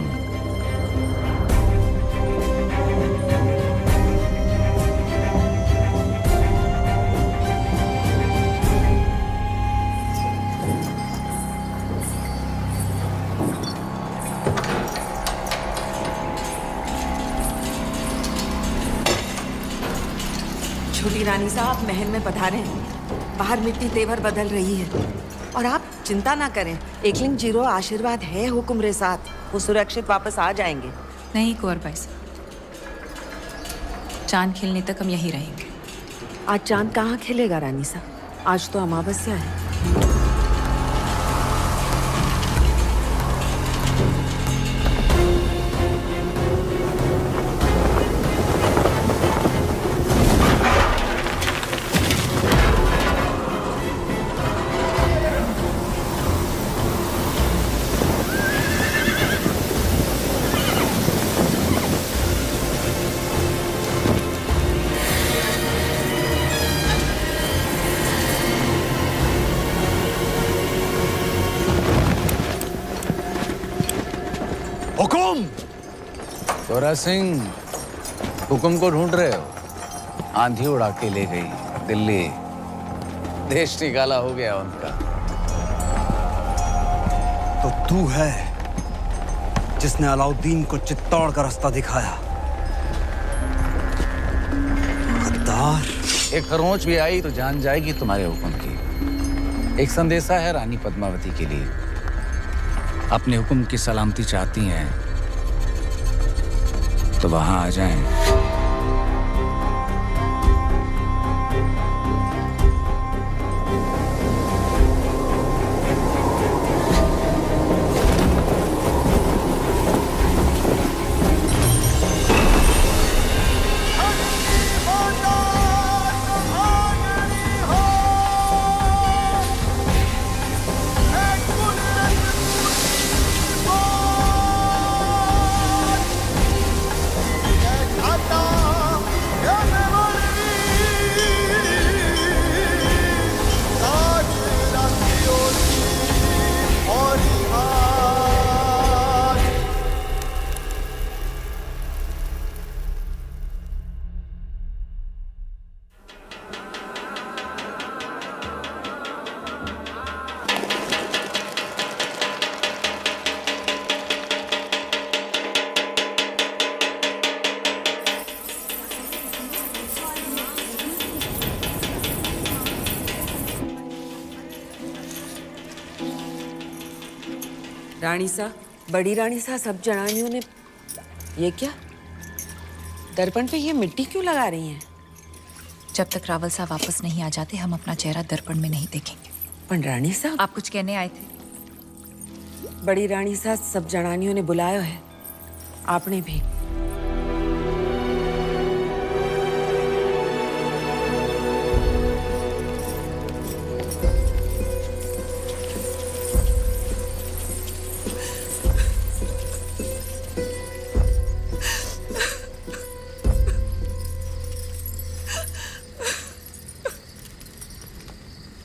छोटी रानी साहब महल में पधारे हैं। बाहर मिट्टी तेवर बदल रही है, और आप चिंता ना करें। एकलिंग जीरो आशीर्वाद है हुक्म रे साथ, वो सुरक्षित वापस आ जाएंगे। नहीं कुंवर भाई साहब, चांद खिलने तक हम यहीं रहेंगे। आज चांद कहाँ खिलेगा रानी साहब? आज तो अमावस्या है। हुकुम! तोरा सिंह, हुकुम को ढूंढ रहे हो? आंधी उड़ा के ले गई दिल्ली, देश निकाला हो गया उनका। तो तू है जिसने अलाउद्दीन को चित्तौड़ का रास्ता दिखाया। गद्दार! एक खरोंच भी आई तो जान जाएगी तुम्हारे हुक्म की। एक संदेशा है रानी पद्मावती के लिए। अपने हुक्म की सलामती चाहती हैं तो वहां आ जाएं। आता रानी सा, बड़ी रानी सा, सब जनानियों ने ये क्या दर्पण पे ये मिट्टी क्यों लगा रही हैं? जब तक रावल साहब वापस नहीं आ जाते हम अपना चेहरा दर्पण में नहीं देखेंगे। पर रानी सा, आप कुछ कहने आए थे? बड़ी रानी सा, सब जनानियों ने बुलाया है, आपने भी।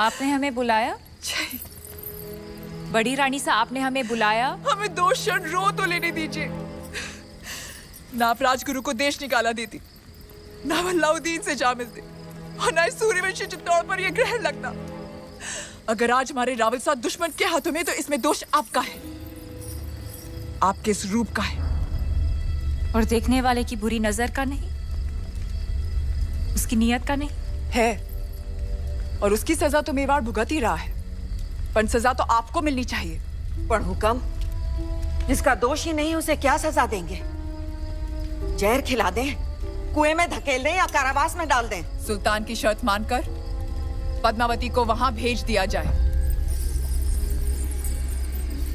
आपने हमें बुलाया? बड़ी रानी सा, आपने हमें बुलाया? हमें 2 क्षण रो तो लेने दीजिए। ना आप राजगुरु को देश निकाला देती, ना अलाउद्दीन से जा मिलते, और ना इस सूर्यवंशी चित्तौड़ पर यह ग्रहण लगता। अगर आज हमारे रावल साहब दुश्मन के हाथों में, तो इसमें दोष आपका है, आपके इस रूप का है। और देखने वाले की बुरी नजर का नहीं, उसकी नीयत का नहीं है। और उसकी सजा तो मेवाड़ भुगत ही रहा है, पर सजा तो आपको मिलनी चाहिए। पर हुक्म, जिसका दोष ही नहीं उसे क्या सजा देंगे? जहर खिला दें, कुएं में धकेल दें या कारावास में डाल दें? सुल्तान की शर्त मानकर पद्मावती को वहां भेज दिया जाए।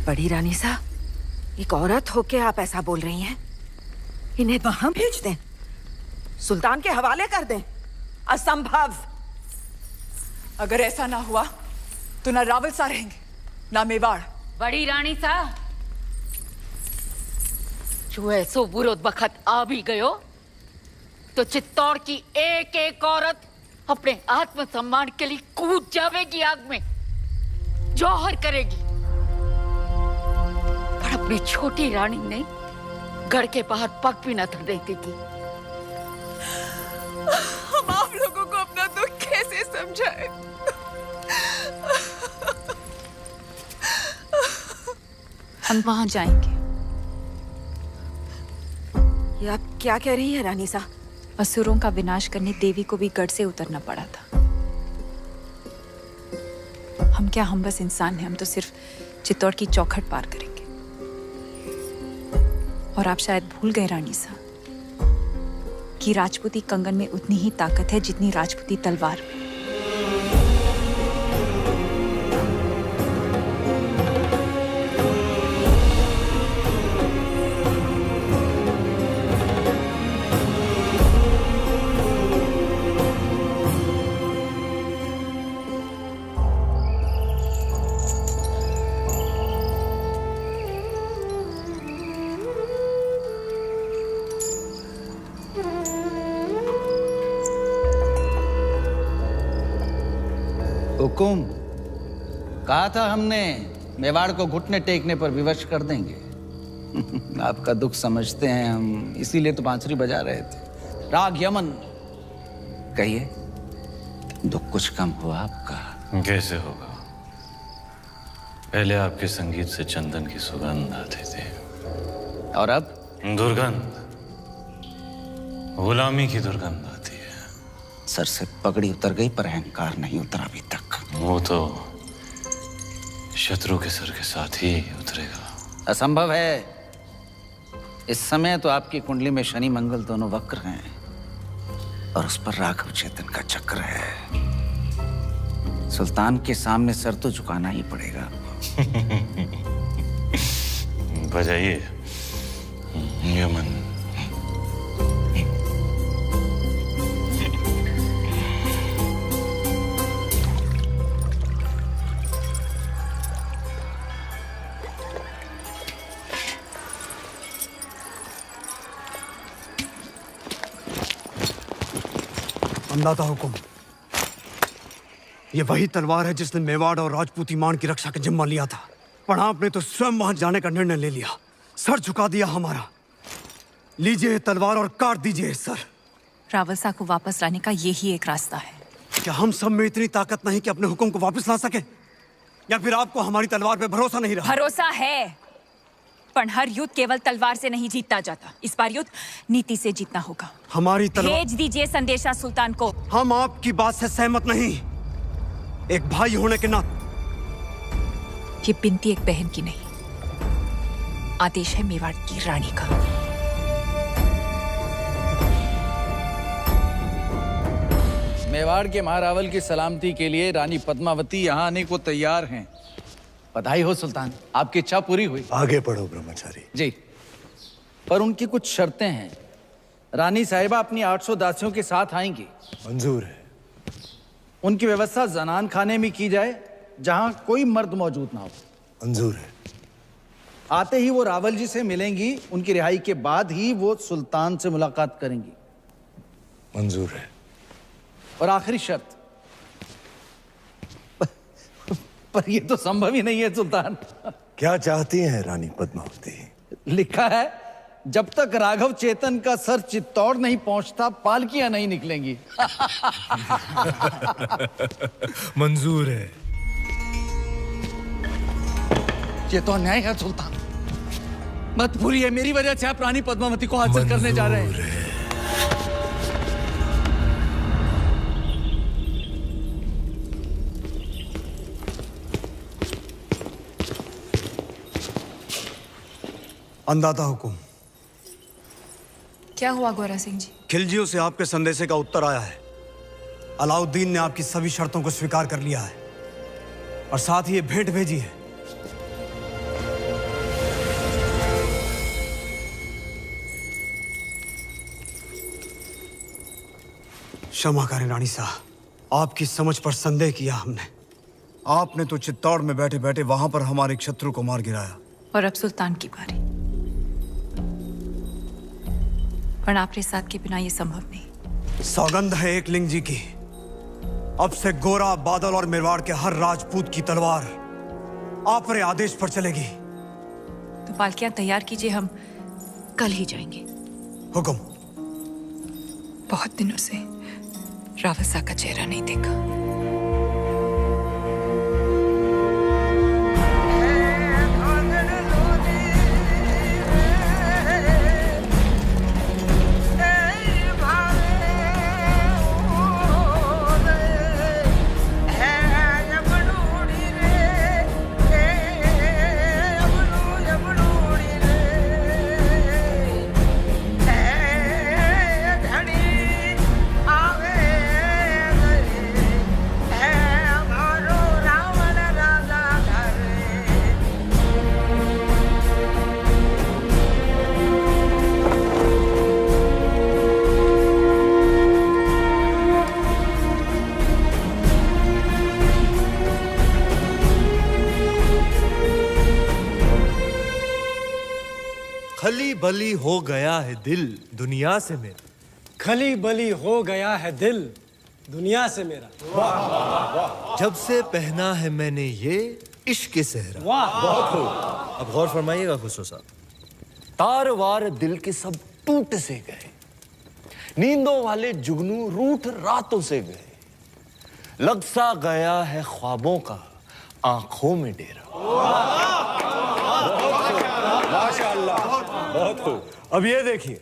बड़ी रानी सा, एक औरत होके आप ऐसा बोल रही हैं? इन्हें वहां भेज दें, सुल्तान के हवाले कर दें? असंभव। अगर ऐसा ना हुआ तो ना रावल सा रहेंगे, ना मेवाड़। बड़ी रानी सा, जो ऐसो बुरो वक्त आ भी गयो, तो चित्तौड़ की एक एक औरत अपने आत्मसम्मान के लिए कूद जावेगी आग में, जौहर करेगी। पर अपनी छोटी रानी ने गढ़ के बाहर पग भी न धरने देगी। हम आप लोगों को अपना दुख कैसे समझाएं? हम वहां जाएंगे। ये आप क्या कह रही हैं रानी सा? असुरों का विनाश करने देवी को भी गढ़ से उतरना पड़ा था। हम क्या, हम बस इंसान हैं, हम तो सिर्फ चित्तौड़ की चौखट पार करेंगे। और आप शायद भूल गए रानी सा कि राजपूती कंगन में उतनी ही ताकत है जितनी राजपूती तलवार में। हुकुम, कहा था हमने मेवाड़ को घुटने टेकने पर विवश कर देंगे। आपका दुख समझते हैं हम, इसीलिए तो बांसुरी बजा रहे थे। राग यमन, कहिए, दुख कुछ कम हुआ आपका? कैसे होगा? पहले आपके संगीत से चंदन की सुगंध आती थी, और अब दुर्गंध, गुलामी की दुर्गंध आती है। सर से पगड़ी उतर गई पर अहंकार नहीं उतरा अभी तक। वो तो शत्रु के सर के साथ ही उतरेगा। असंभव है। इस समय तो आपकी कुंडली में शनि मंगल दोनों वक्र हैं, और उस पर राघव चेतन का चक्र है। सुल्तान के सामने सर तो झुकाना ही पड़ेगा। बजाइए यमन। अंदाता हुकुम, ये वही तलवार है जिसने मेवाड़ और राजपूती मान की रक्षा का जिम्मा लिया था, पर आपने तो स्वयं वहां जाने का निर्णय ले लिया, सर झुका दिया हमारा। लीजिए ये तलवार और काट दीजिए सर। रावल साहब को वापस लाने का यही एक रास्ता है। क्या हम सब में इतनी ताकत नहीं कि अपने हुक्म को वापस ला सके, या फिर आपको हमारी तलवार पे भरोसा नहीं रहा? भरोसा है, पर हर युद्ध केवल तलवार से नहीं जीता जाता। इस बार युद्ध नीति से जीतना होगा। हमारी तलवार। भेज दीजिए संदेशा सुल्तान को। हम आपकी बात से सहमत नहीं, एक भाई होने के नाते। ये बिनती एक बहन की नहीं, आदेश है मेवाड़ की रानी का। मेवाड़ के महारावल की सलामती के लिए रानी पद्मावती यहाँ आने को तैयार हैं। बधाई हो सुल्तान, आपकी इच्छा पूरी हुई। आगे बढ़ो ब्रह्मचारी। जी, पर उनकी कुछ शर्तें हैं। रानी साहिबा अपनी 800 दासियों के साथ आएंगी। मंजूर है। उनकी व्यवस्था जनान खाने में की जाए, जहां कोई मर्द मौजूद ना हो। मंजूर है। आते ही वो रावल जी से मिलेंगी। उनकी रिहाई के बाद ही वो सुल्तान से मुलाकात करेंगी। मंजूर है। और आखिरी शर्त, पर ये तो संभव ही नहीं है सुल्तान। क्या चाहती हैं रानी पद्मावती? लिखा है, जब तक राघव चेतन का सर चित्तौड़ नहीं पहुंचता, पालकियां नहीं निकलेंगी। मंजूर है। ये तो अन्याय है सुल्तान। मत भूलिए, मेरी वजह से आप रानी पद्मावती को हासिल करने जा रहे हैं। अंदाता हुकुम। क्या हुआ गोरा सिंह जी? खिलजियों से आपके संदेशे का उत्तर आया है। अलाउद्दीन ने आपकी सभी शर्तों को स्वीकार कर लिया है और साथ ही ये भेंट भेजी है। क्षमा करें रानी साहब, आपकी समझ पर संदेह किया हमने। आपने तो चित्तौड़ में बैठे बैठे वहां पर हमारे एक शत्रु को मार गिराया। और अब सुल्तान की बारी। पर आपके साथ के बिना ये संभव नहीं। सौगंध है एक लिंग जी की, अब से गोरा, बादल और मेवाड़ के हर राजपूत की तलवार आप रे आदेश पर चलेगी। तो पालकियां तैयार कीजिए, हम कल ही जाएंगे। हुक्म। बहुत दिनों से रावत साहब का चेहरा नहीं देखा। खली बली हो गया है दिल दुनिया से मेरा। खली बली हो गया है दिल दुनिया से मेरा। जब से पहना है मैंने ये इश्क के सेहरा। बहुत खूब। अब गौर फरमाइएगा खुसरो साहब। तार वार दिल के सब टूट से गए, नींदों वाले जुगनू रूठ रातों से गए, लग सा गया है ख्वाबों का आंखों में डेरा। माशाअल्लाह, बहुत खूब। अब ये देखिए,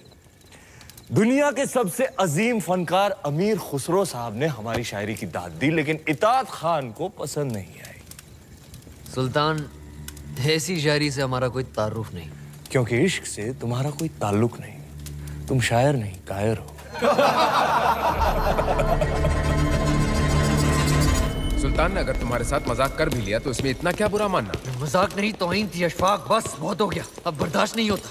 दुनिया के सबसे अजीम फनकार अमीर खुसरो साहब ने हमारी शायरी की दाद दी, लेकिन इताद खान को पसंद नहीं आई। सुल्तान, ऐसी शायरी से हमारा कोई ताल्लुक नहीं। क्योंकि इश्क से तुम्हारा कोई ताल्लुक नहीं, तुम शायर नहीं कायर हो। सुल्तान ने अगर तुम्हारे साथ मजाक कर भी लिया तो इसमें इतना क्या बुरा मानना? मजाक नहीं, तौहीन थी अशफाक। बस बहुत हो गया, अब बर्दाश्त नहीं होता।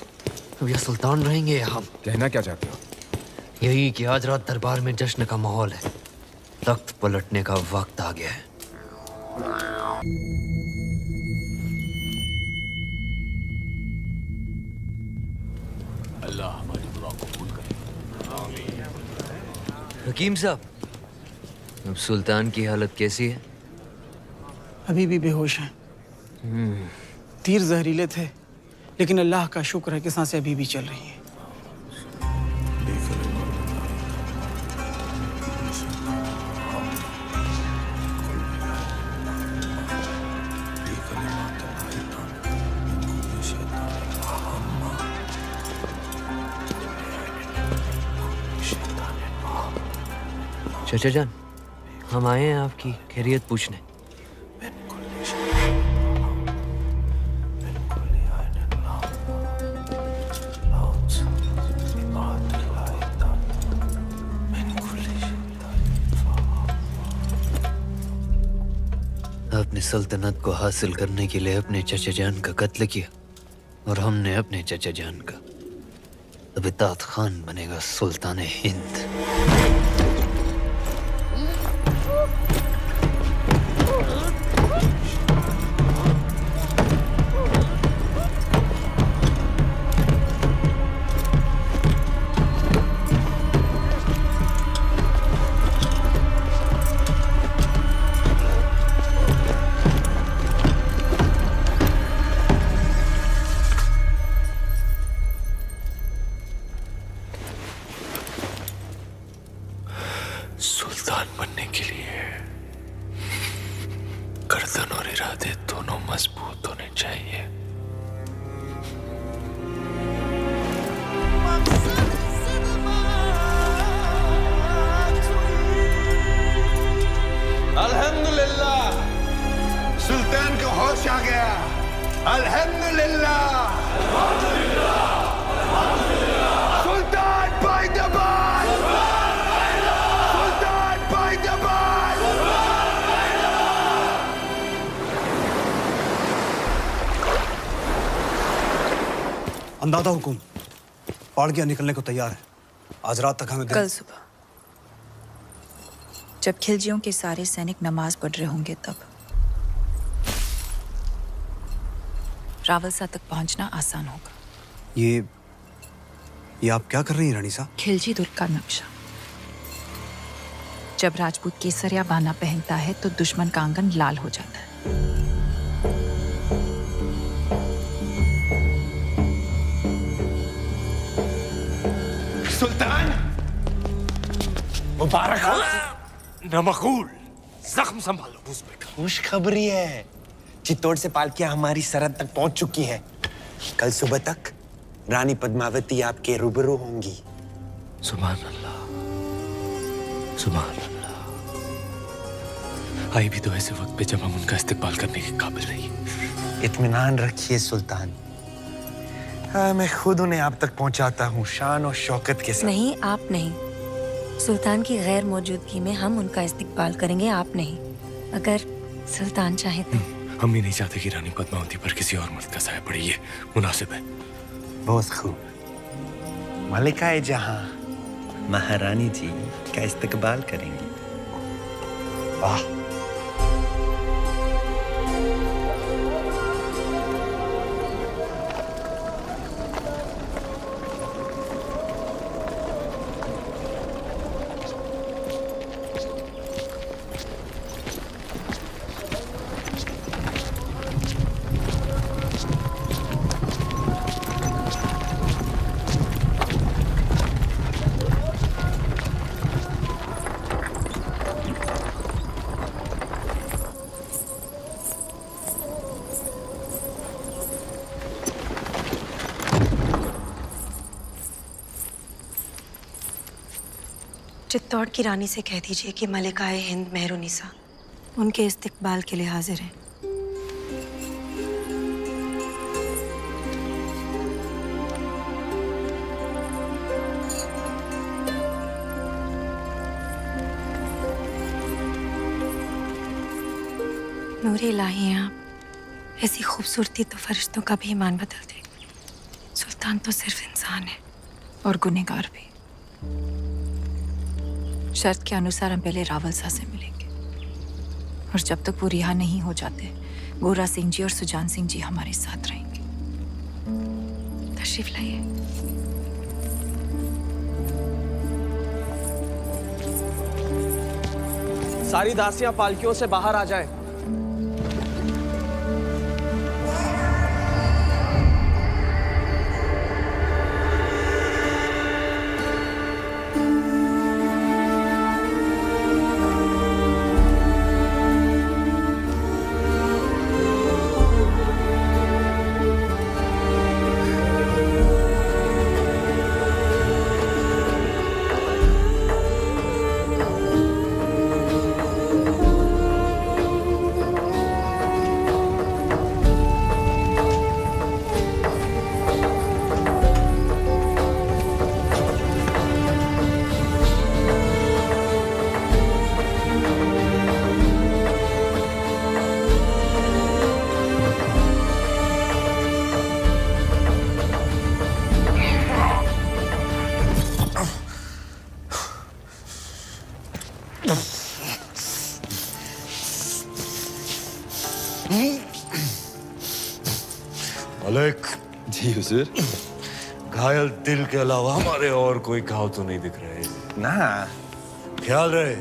अब यह सुल्तान रहेंगे या हम? कहना क्या चाहते हो? यही कि आज रात दरबार में जश्न का माहौल है, तख्त पलटने का वक्त आ गया है। अल्लाह हमारी दुआ को कबूल करे। हकीम साहब, अब सुल्तान की हालत कैसी है? अभी भी बेहोश हैं। तीर जहरीले थे, लेकिन अल्लाह का शुक्र है कि सांसें अभी भी चल रही हैं। चाचा जान, हम आए हैं आपकी खैरियत पूछने। आपने सल्तनत को हासिल करने के लिए अपने चचा जान का कत्ल किया और हमने अपने चचा जान का। अब इताद खान बनेगा सुल्तान हिंद। सुल्तान बनने के लिए गर्दन और इरादे दोनों मजबूत होने चाहिए। अल्हम्दुलिल्लाह, सुल्तान को होश आ गया। अल्हम्दुलिल्लाह, सुल्तान बाइदबाद, सुल्तान बाइदबाद। अंदाजा हुकुम, पहाड़ गया निकलने को तैयार है। आज रात तक हमें कल सुबह जब खिलजियों के सारे सैनिक नमाज पढ़ रहे होंगे तब रावलसा तक पहुंचना आसान होगा। ये आप क्या कर रही हैं रानी साहब? खिलजी दुर्ग का नक्शा। जब राजपूत केसरिया बाना पहनता है तो दुश्मन का आंगन लाल हो जाता है। सुल्तान मुबारक हो। नमकूल, जख्म संभालो उस पे। खुशखबरी है, चित्तौड़ से पालकियां हमारी सरहद तक पहुंच चुकी हैं। कल सुबह तक रानी पद्मावती आपके रूबरू होंगी। सुभान अल्लाह, सुभान अल्लाह। आई भी तो ऐसे वक्त पे जब हम उनका इस्तेमाल करने के काबिल नहीं। इत्मीनान रखिए सुल्तान, मैं खुद उन्हें आप तक पहुंचाता हूँ शान और शौकत के साथ। नहीं, आप नहीं। सुल्तान की गैर मौजूदगी में हम उनका इस्तिकबाल करेंगे, आप नहीं। अगर सुल्तान चाहे तो। हम भी नहीं चाहते कि रानी पद्मावती पर किसी और मर्द का साया पड़े। ये मुनासिब है। बहुत खूब। मलिकाए जहां महारानी जी का इस्तकबाल करेंगी। वाह। चित्तौड़ की रानी से कह दीजिए कि मलिकाए हिंद मेहरुनिसा उनके इस्तकबाल के लिए हाजिर हैं। नूरे इलाही हैं आप। ऐसी खूबसूरती तो फरिश्तों का भी ईमान बदल दे। सुल्तान तो सिर्फ इंसान है और गुनहगार भी। शर्त के अनुसार हम पहले रावलसा से मिलेंगे और जब तक वो रिहा नहीं हो जाते गोरा सिंह जी और सुजान सिंह जी हमारे साथ रहेंगे। तशरीफ लाइए। सारी दासियां पालकियों से बाहर आ जाएं। मलिक जी हुजूर। घायल दिल के अलावा हमारे और कोई घाव तो नहीं दिख रहे ना ख्याल रहे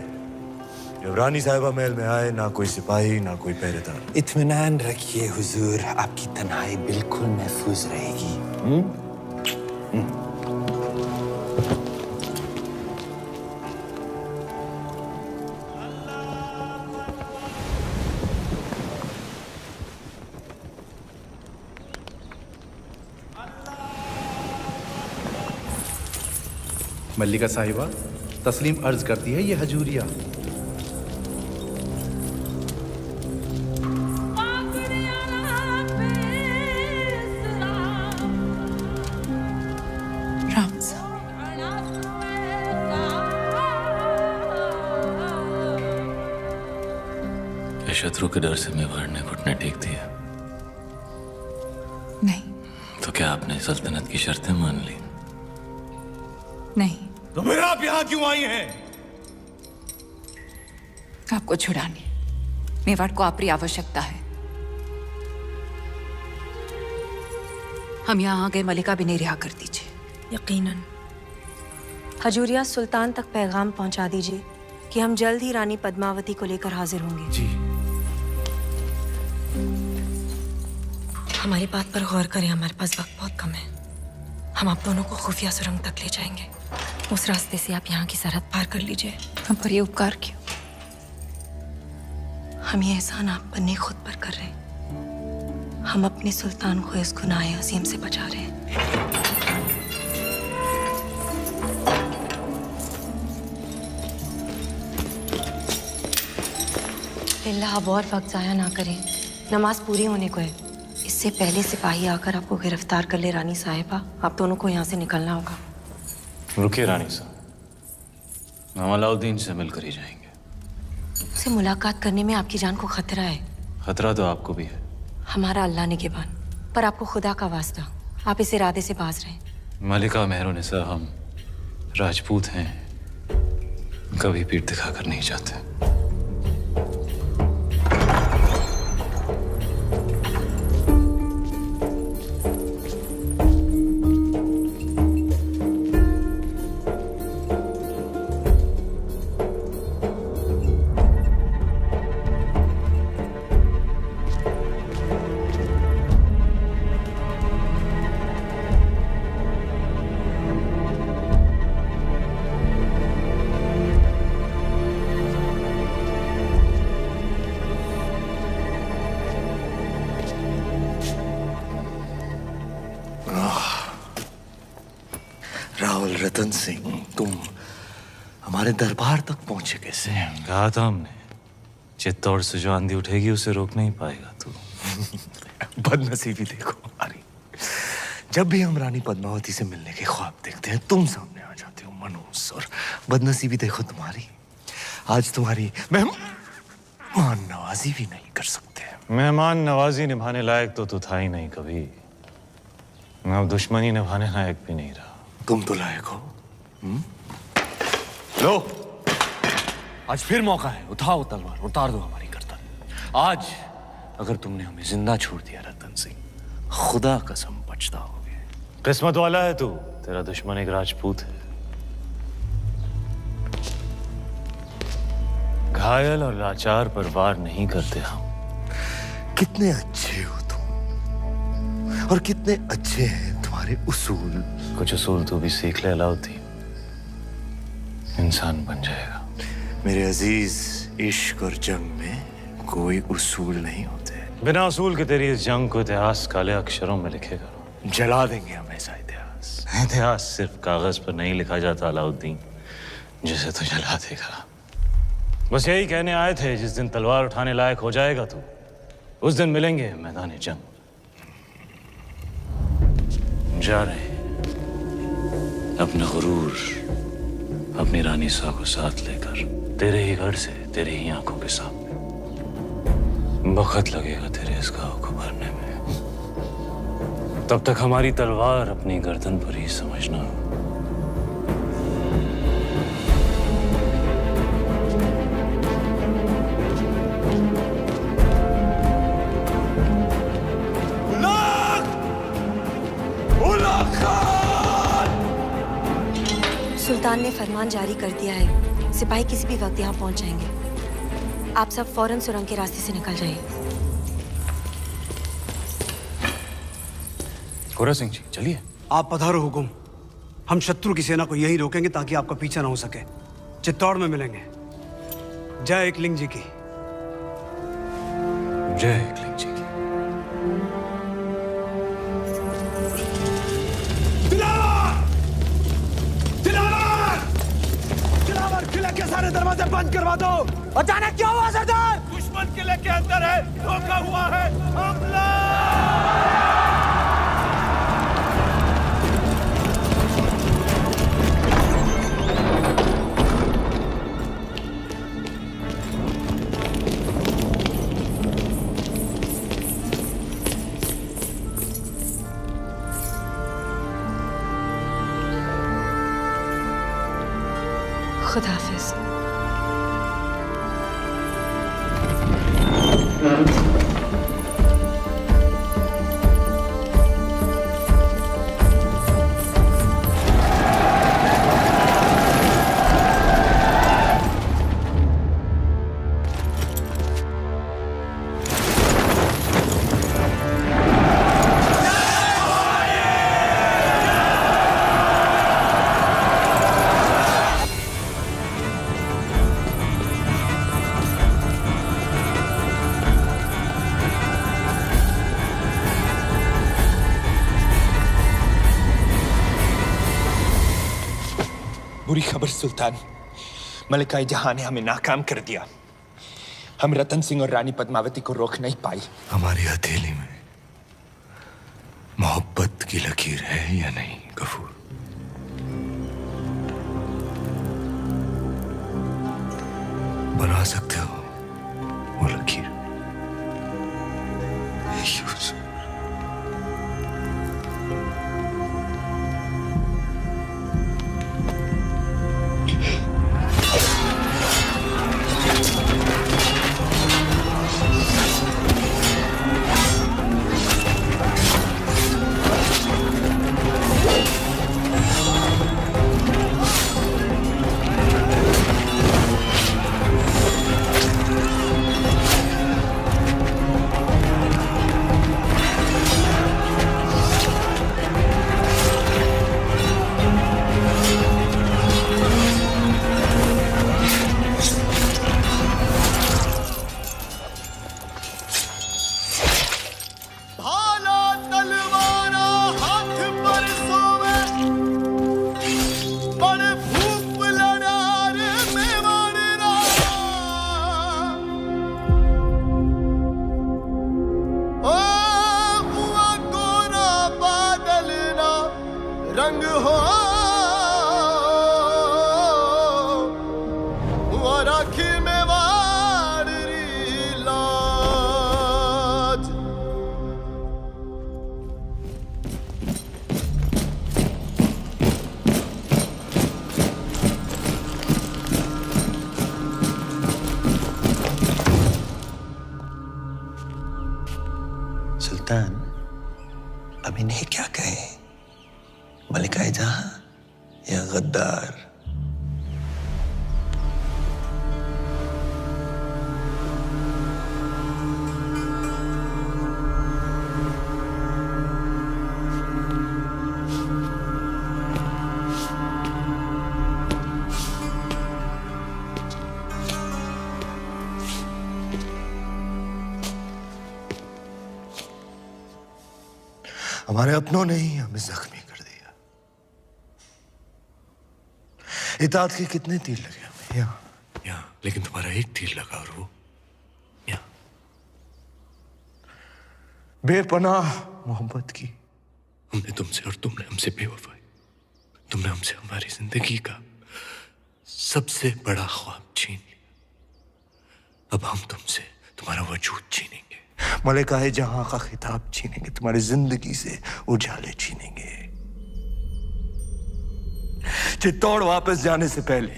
जब रानी साहिबा महल में आए ना कोई सिपाही ना कोई पहरेदार। इत्मीनान रखिए हुजूर, आपकी तन्हाई बिल्कुल महफूज रहेगी। मल्लिका साहिबा तस्लीम अर्ज करती है ये हजूरिया। क्या शत्रु के डर से मेवाड़ ने घुटने टेक दिया? नहीं। तो क्या आपने सल्तनत की शर्तें मान ली? नहीं। तो फिर आप यहाँ क्यों आई हैं? आपको छुड़ाने मेवाड़ को आपकी आवश्यकता है। हम यहाँ आ गए, मलिका भी नहीं रिहा कर दीजिए। यकीनन। हजूरिया, सुल्तान तक पैगाम पहुंचा दीजिए कि हम जल्द ही रानी पद्मावती को लेकर हाजिर होंगे। जी। हमारी बात पर गौर करें, हमारे पास वक्त बहुत कम है। हम आप दोनों को खुफिया सुरंग तक ले जाएंगे। उस रास्ते से आप यहाँ की सरहद पार कर लीजिए। हम पर ये उपकार क्यों? हम ये एहसान आप पर नहीं खुद पर कर रहे हैं। हम अपने सुल्तान को इस गुनाह अजीम से बचा रहे हैं। अल्लाह, अब और वक्त जाया ना करें, नमाज पूरी होने को है। इससे पहले सिपाही आकर आपको गिरफ्तार कर ले। रानी साहिबा, आप दोनों को यहाँ से निकलना होगा। रुकिए रानी साहब, हम अलाउद्दीन से मिलकर ही जाएंगे। उससे मुलाकात करने में आपकी जान को खतरा है। खतरा तो आपको भी है। हमारा अल्लाह निगहबान, पर आपको खुदा का वास्ता, आप इस इरादे से बाज रहें। मलिका मेहरुनिसा, हम राजपूत हैं, कभी पीठ दिखाकर नहीं जाते। राहुल रतन सिंह, तुम हमारे दरबार तक पहुंचे कैसे? कहा था हमने, चित्तौड़ से जो आंधी उठेगी उसे रोक नहीं पाएगा तू। बदनसीबी देखो हमारी, जब भी हम रानी पद्मावती से मिलने के ख्वाब देखते हैं तुम सामने आ जाते हो मनूस। और बदनसीबी देखो तुम्हारी, आज तुम्हारी मेहमान नवाजी भी नहीं कर सकते। मेहमान नवाजी निभाने लायक तो तू था ही नहीं कभी। मैं अब दुश्मनी निभाने लायक भी नहीं रहा। तुम तो लायक हो। लो, आज फिर मौका है, उठाओ तलवार, उतार दो हमारी गर्दन। आज अगर तुमने हमें जिंदा छोड़ दिया रतन सिंह, खुदा कसम पछताओगे। किस्मत वाला है तू, तेरा दुश्मन एक राजपूत है। घायल और लाचार पर वार नहीं करते हम। कितने अच्छे हो तुम, और कितने अच्छे हैं तुम्हारे उसूल। कुछ उसूल तू भी सीख ले अलाउद्दीन, इंसान बन जाएगा। मेरे अजीज, इश्क और जंग में कोई उसूल नहीं होते। बिना उसूल के तेरी इस जंग को इतिहास काले अक्षरों में लिखेगा। जला देंगे हम ऐसा इतिहास। इतिहास सिर्फ कागज पर नहीं लिखा जाता अलाउद्दीन, जिसे तो जला देगा। बस यही कहने आए थे, जिस दिन तलवार उठाने लायक हो जाएगा तू, उस दिन मिलेंगे मैदान जंग। जा रहे हैं अपना गुरूर, अपनी रानी सा को साथ लेकर, तेरे ही घर से, तेरे ही आंखों के सामने। वक्त लगेगा तेरे इस घाव को भरने में, तब तक हमारी तलवार अपनी गर्दन पर ही समझना। सुल्तान ने फरमान जारी कर दिया है, सिपाही किसी भी वक्त यहाँ पहुंच जाएंगे। आप सब फौरन सुरंग के रास्ते से निकल जाइए। गोरा सिंह जी चलिए। आप पधारो हुकुम। हम शत्रु की सेना को यहीं रोकेंगे ताकि आपका पीछा ना हो सके। चित्तौड़ में मिलेंगे। जय एकलिंग जी की। जय एकलिंग जी की। दिलावर किले के सारे दरवाजे बंद करवा दो। अचानक क्या हुआ सरदार? दुश्मन किले के अंदर है, धोखा हुआ है। हमला! खुदा हाफिज। बुरी खबर सुल्तान, मलिकाई जहां ने हमें नाकाम कर दिया। हम रतन सिंह और रानी पद्मावती को रोक नहीं पाई। हमारी हथेली में मोहब्बत की लकीर है या नहीं गफूर? बना सकते हो वो लकीर? यूसुफ, रंग हो और आखिर में वारी लाज। सुल्तान, अब इन्हें क्या कहें? मलिकाए जहां या गद्दार? हमारे अपनों ने ही हमें जख्मी कर दिया। इताअत के कितने तीर लगे हमें? यहाँ, लेकिन तुम्हारा एक तीर लगा और वो यहाँ। बेपनाह मोहब्बत की हमने तुमसे और तुमने हमसे बेवफाई। तुमने हमसे हमारी जिंदगी का सबसे बड़ा ख्वाब छीन लिया। अब हम तुमसे तुम्हारा वजूद छीनेंगे, मलिकाए जहां का खिताब छीनेंगे, तुम्हारी जिंदगी से उजाले छीनेंगे। चित्तौड़ वापस जाने से पहले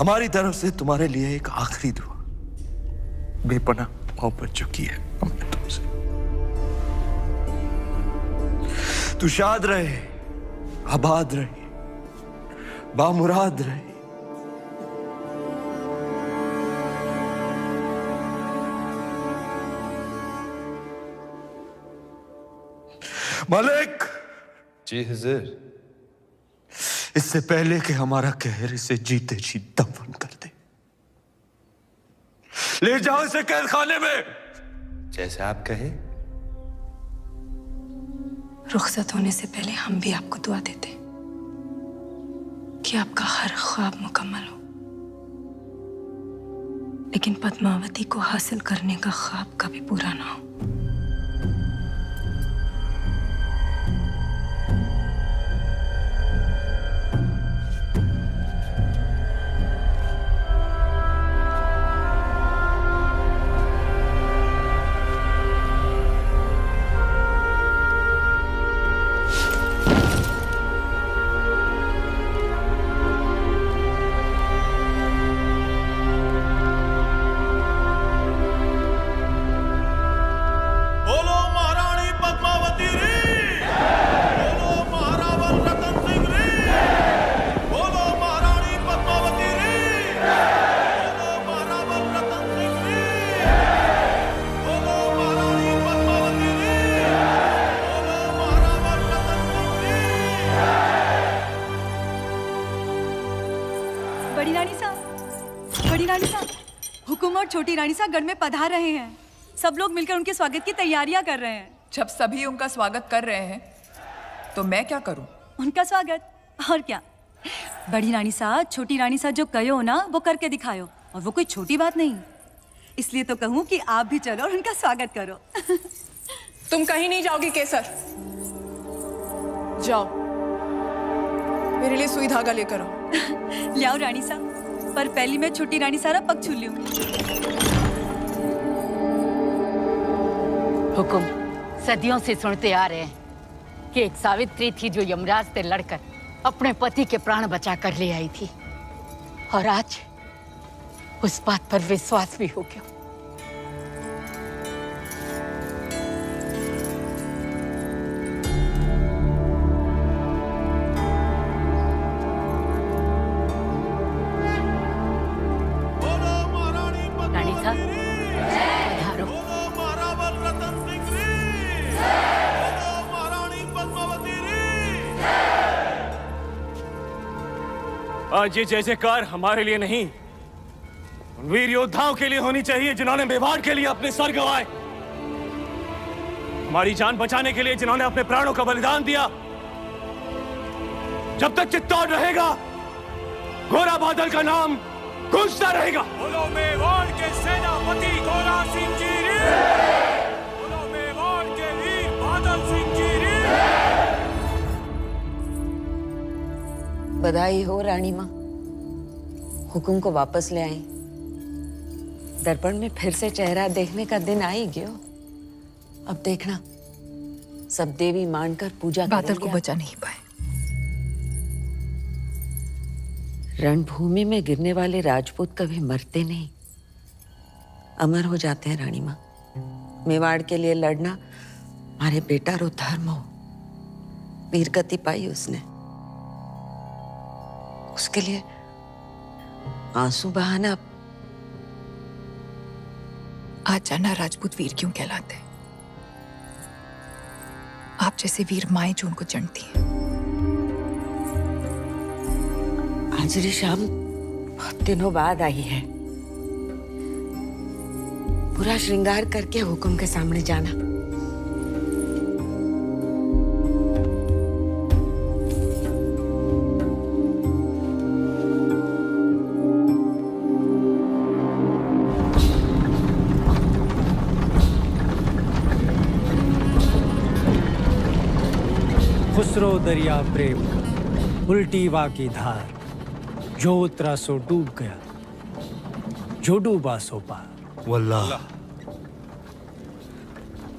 हमारी तरफ से तुम्हारे लिए एक आखिरी दुआ, बेपनाह मोहब्बत जो की है हमने तुमसे। तू शाद रहे, आबाद रहे, बामुराद रहे। मालिक! जी हुजूर। इससे पहले कि हमारा कहर इसे जीते जी दफन कर दे, ले जाओ इसे कैद खाने में। जैसे आप कहे। रुखसत होने से पहले हम भी आपको दुआ देते कि आपका हर ख्वाब मुकम्मल हो, लेकिन पद्मावती को हासिल करने का ख्वाब कभी पूरा ना हो। बड़ी रानी साहब, हुकुम और छोटी रानी साहब गढ़ में पधार रहे हैं। सब लोग मिलकर उनके स्वागत की तैयारियां कर रहे हैं। जब सभी उनका स्वागत कर रहे हैं तो मैं क्या करूं? उनका स्वागत और क्या। बड़ी रानी साहब, छोटी रानी साहब जो कहो ना वो करके दिखाओ, और वो कोई छोटी बात नहीं। इसलिए तो कहूँ कि आप भी चलो और उनका स्वागत करो। तुम कहीं नहीं जाओगी केसर। जाओ, मेरे लिए सुई धागा लेकर आओ। ले आओ रानी साहब, पर पहली मैं छोटी रानी सारा पग छू लूं। हुकुम सदियों से सुनते आ रहे हैं कि एक सावित्री थी जो यमराज से लड़कर अपने पति के प्राण बचा कर ले आई थी, और आज उस बात पर विश्वास भी हो गया। रानी साहब पधारो। आज ये जय जयकार हमारे लिए नहीं, उन वीर योद्धाओं के लिए होनी चाहिए जिन्होंने मेवाड़ के लिए अपने सर गंवाए, हमारी जान बचाने के लिए जिन्होंने अपने प्राणों का बलिदान दिया। जब तक चित्तौड़ रहेगा, घोड़ा बादल का नाम गूंजता रहेगा। बोलो मेवाड़ के सेनापति घोड़ा सिंह जी रे, बोलो मेवाड़ के वीर बादल सिंह जी रे। बधाई हो रानी माँ, हुकुम को वापस ले आई। दर्पण में फिर से चेहरा देखने का दिन आ ही गयो। अब देखना, सब देवी मानकर पूजा बादल को बचा नहीं पाए। रणभूमि में गिरने वाले राजपूत कभी मरते नहीं, अमर हो जाते हैं रानी माँ। मेवाड़ के लिए लड़ना हमारे बेटा रो धर्म हो। वीरगति पाई उसने, उसके लिए आंसू बहाना। आज जाना राजपूत वीर क्यों कहलाते हैं। आप जैसे वीर माएं जो उनको चढ़ती हैं। आज री शाम बहुत दिनों बाद आई है। पूरा श्रृंगार करके हुकुम के सामने जाना। खुसरो दरिया प्रेम का, उल्टी वा की धार, जो उतरा सो डूब गया, जो डूबा सो पार। वल्लाह,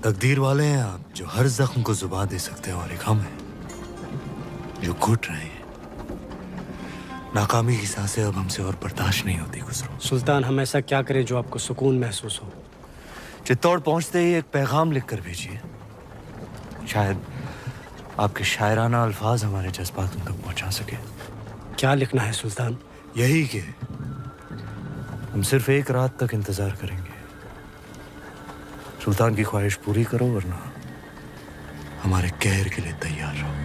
तकदीर वाले हैं आप जो हर जख्म को जुबान दे सकते हैं, और एक हम हैं जो घुट रहे हैं। नाकामी की सांसें अब हमसे और बर्दाश्त नहीं होती खुसरो। सुल्तान, हम ऐसा क्या करें जो आपको सुकून महसूस हो। चित्तौड़ पहुंचते ही एक पैगाम लिख कर भेजिए। शायद आपके शायराना अल्फाज हमारे जज्बात उन तक पहुंचा सके। क्या लिखना है सुल्तान? यही कि हम सिर्फ एक रात तक इंतजार करेंगे। सुल्तान की ख्वाहिश पूरी करो, वरना हमारे कहर के लिए तैयार रहो।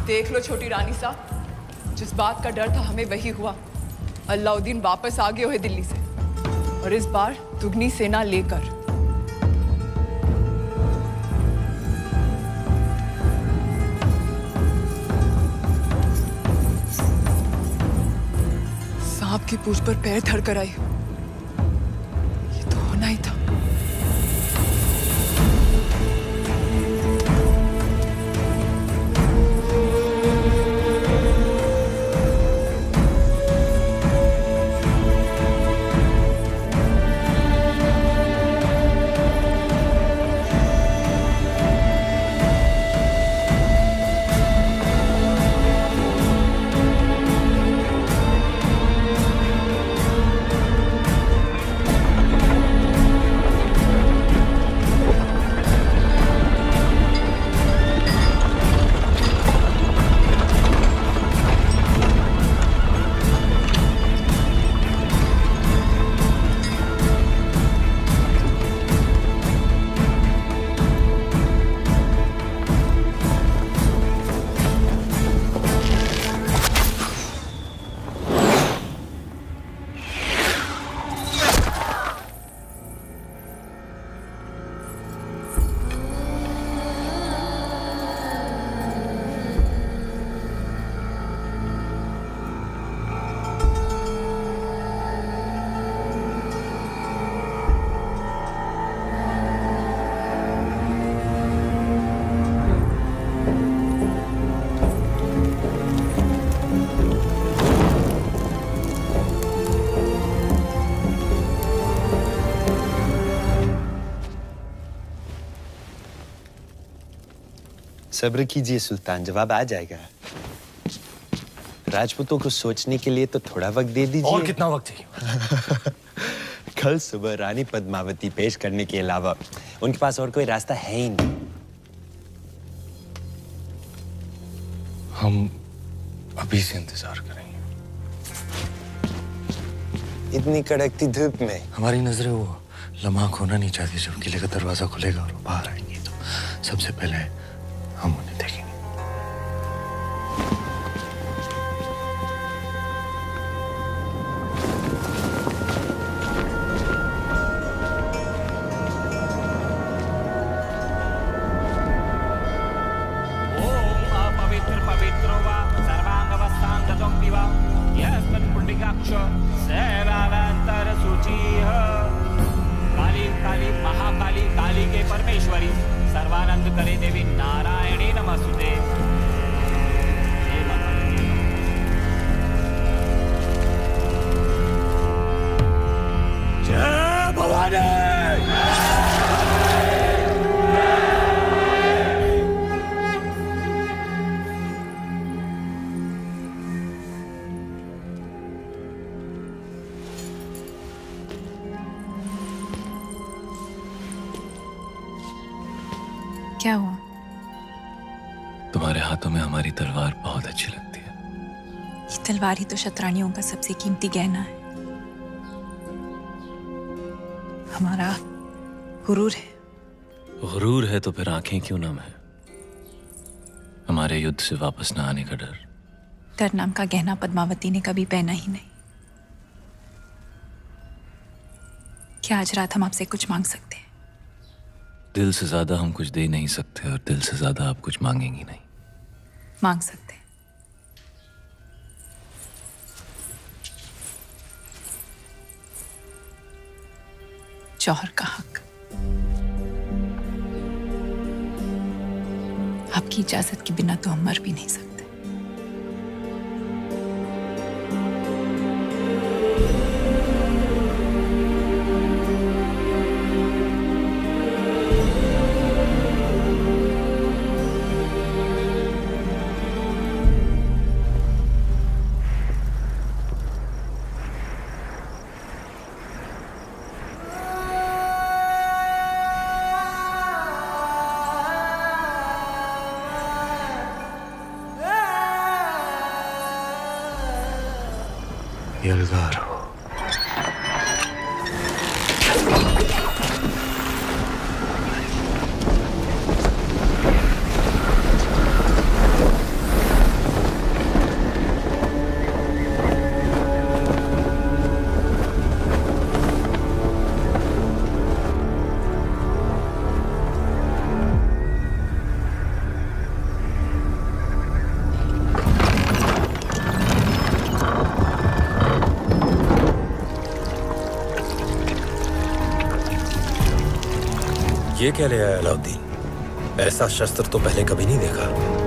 देख लो छोटी रानी साहब, जिस बात का डर था हमें वही हुआ। अलाउद्दीन वापस आ गए हुए दिल्ली से, और इस बार दुगनी सेना लेकर। सांप की पूंछ पर पैर धर कर आई। ये तो होना ही था। सब्र कीजिए सुल्तान, जवाब आ जाएगा। राजपूतों को सोचने के लिए तो थोड़ा वक्त दे दीजिए। और कितना वक्त चाहिए? कल सुबह रानी पद्मावती पेश करने के अलावा उनके पास और कोई रास्ता है ही नहीं। हम अभी से इंतजार करेंगे। इतनी कड़कती धूप में हमारी नजरें वो लम्हा खोना नहीं चाहती जब किले का दरवाजा खुलेगा और वो बाहर आएंगे, तो सबसे पहले हम उन्हें देखेंगे। काली काली महाकाली काली के परमेश्वरी सर्वानंद करे देवी नारायणी नमस्तुते। जय भवानी। क्या हुआ? तुम्हारे हाथों में हमारी तलवार बहुत अच्छी लगती है। ये तलवार ही तो शतरानियों का सबसे कीमती गहना है, हमारा गुरूर है। गुरूर है तो फिर आंखें क्यों नम है? हमारे युद्ध से वापस न आने का डर। डर नाम का गहना पद्मावती ने कभी पहना ही नहीं। क्या आज रात हम आपसे कुछ मांग सकते हैं? दिल से ज्यादा हम कुछ दे नहीं सकते और दिल से ज्यादा आप कुछ मांगेंगी नहीं। मांग सकते हैं। जौहर का हक। आपकी इजाजत के बिना तो हम मर भी नहीं सकते। यलगार हो। ये क्या ले आया अलाउद्दीन? ऐसा शस्त्र तो पहले कभी नहीं देखा।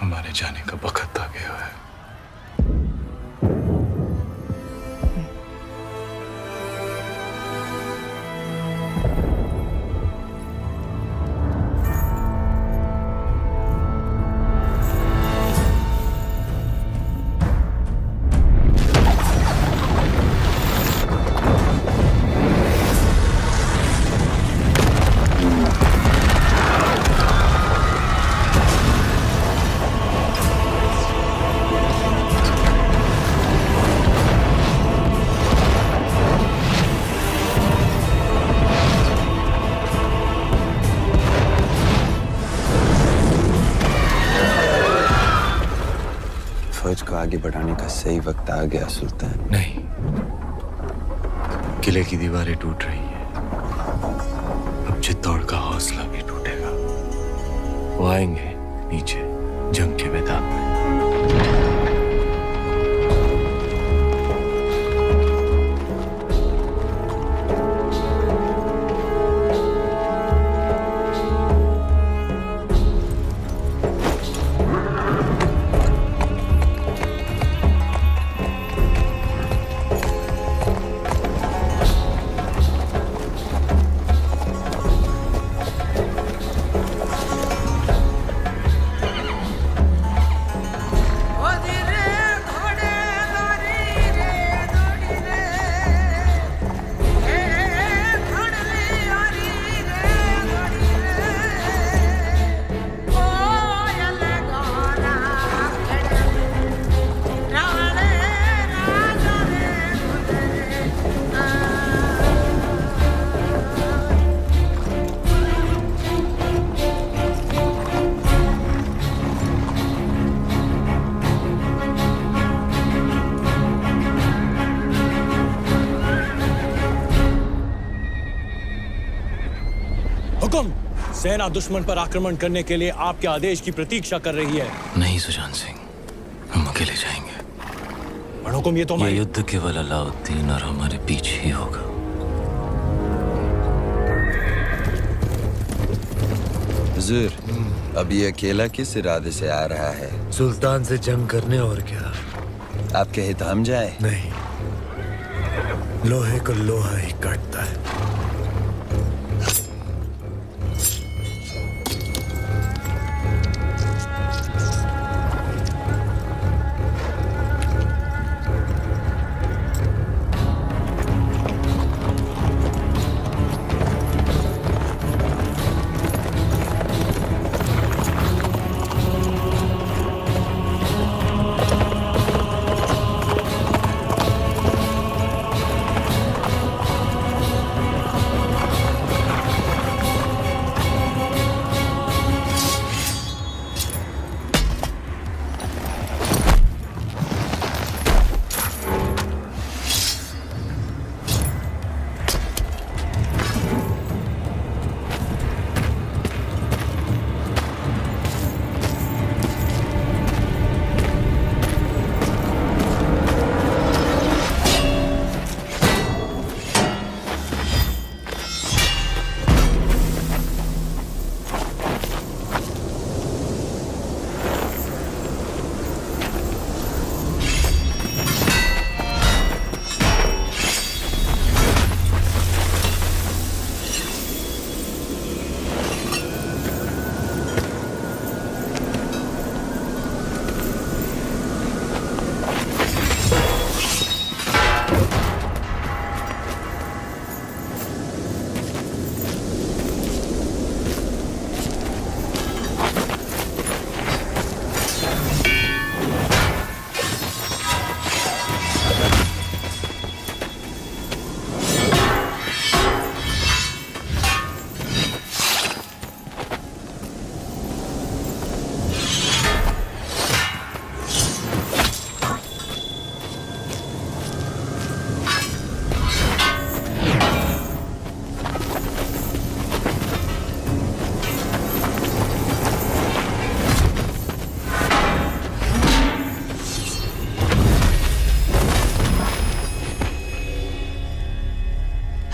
हमारे जाने का वक्त आ गया है। फौज को आगे बढ़ाने का सही वक्त आ गया सुल्तान। नहीं, किले की दीवारें टूट रही हैं। अब चित्तौड़ का हौसला भी टूटेगा। वो आएंगे नीचे जंग के मैदान में। हुकुम, सेना दुश्मन पर आक्रमण करने के लिए आपके आदेश की प्रतीक्षा कर रही है। नहीं सुजान सिंह, हम अकेले जाएंगे। पर हुकुम, ये तो ये युद्ध केवल अलाउद्दीन और हमारे पीछे ही होगा। हुजूर, अब ये अकेला किस इरादे से आ रहा है? सुल्तान से जंग करने, और क्या? आप कहे तो हम जाए? नहीं, लोहे को लोहा ही काटता है।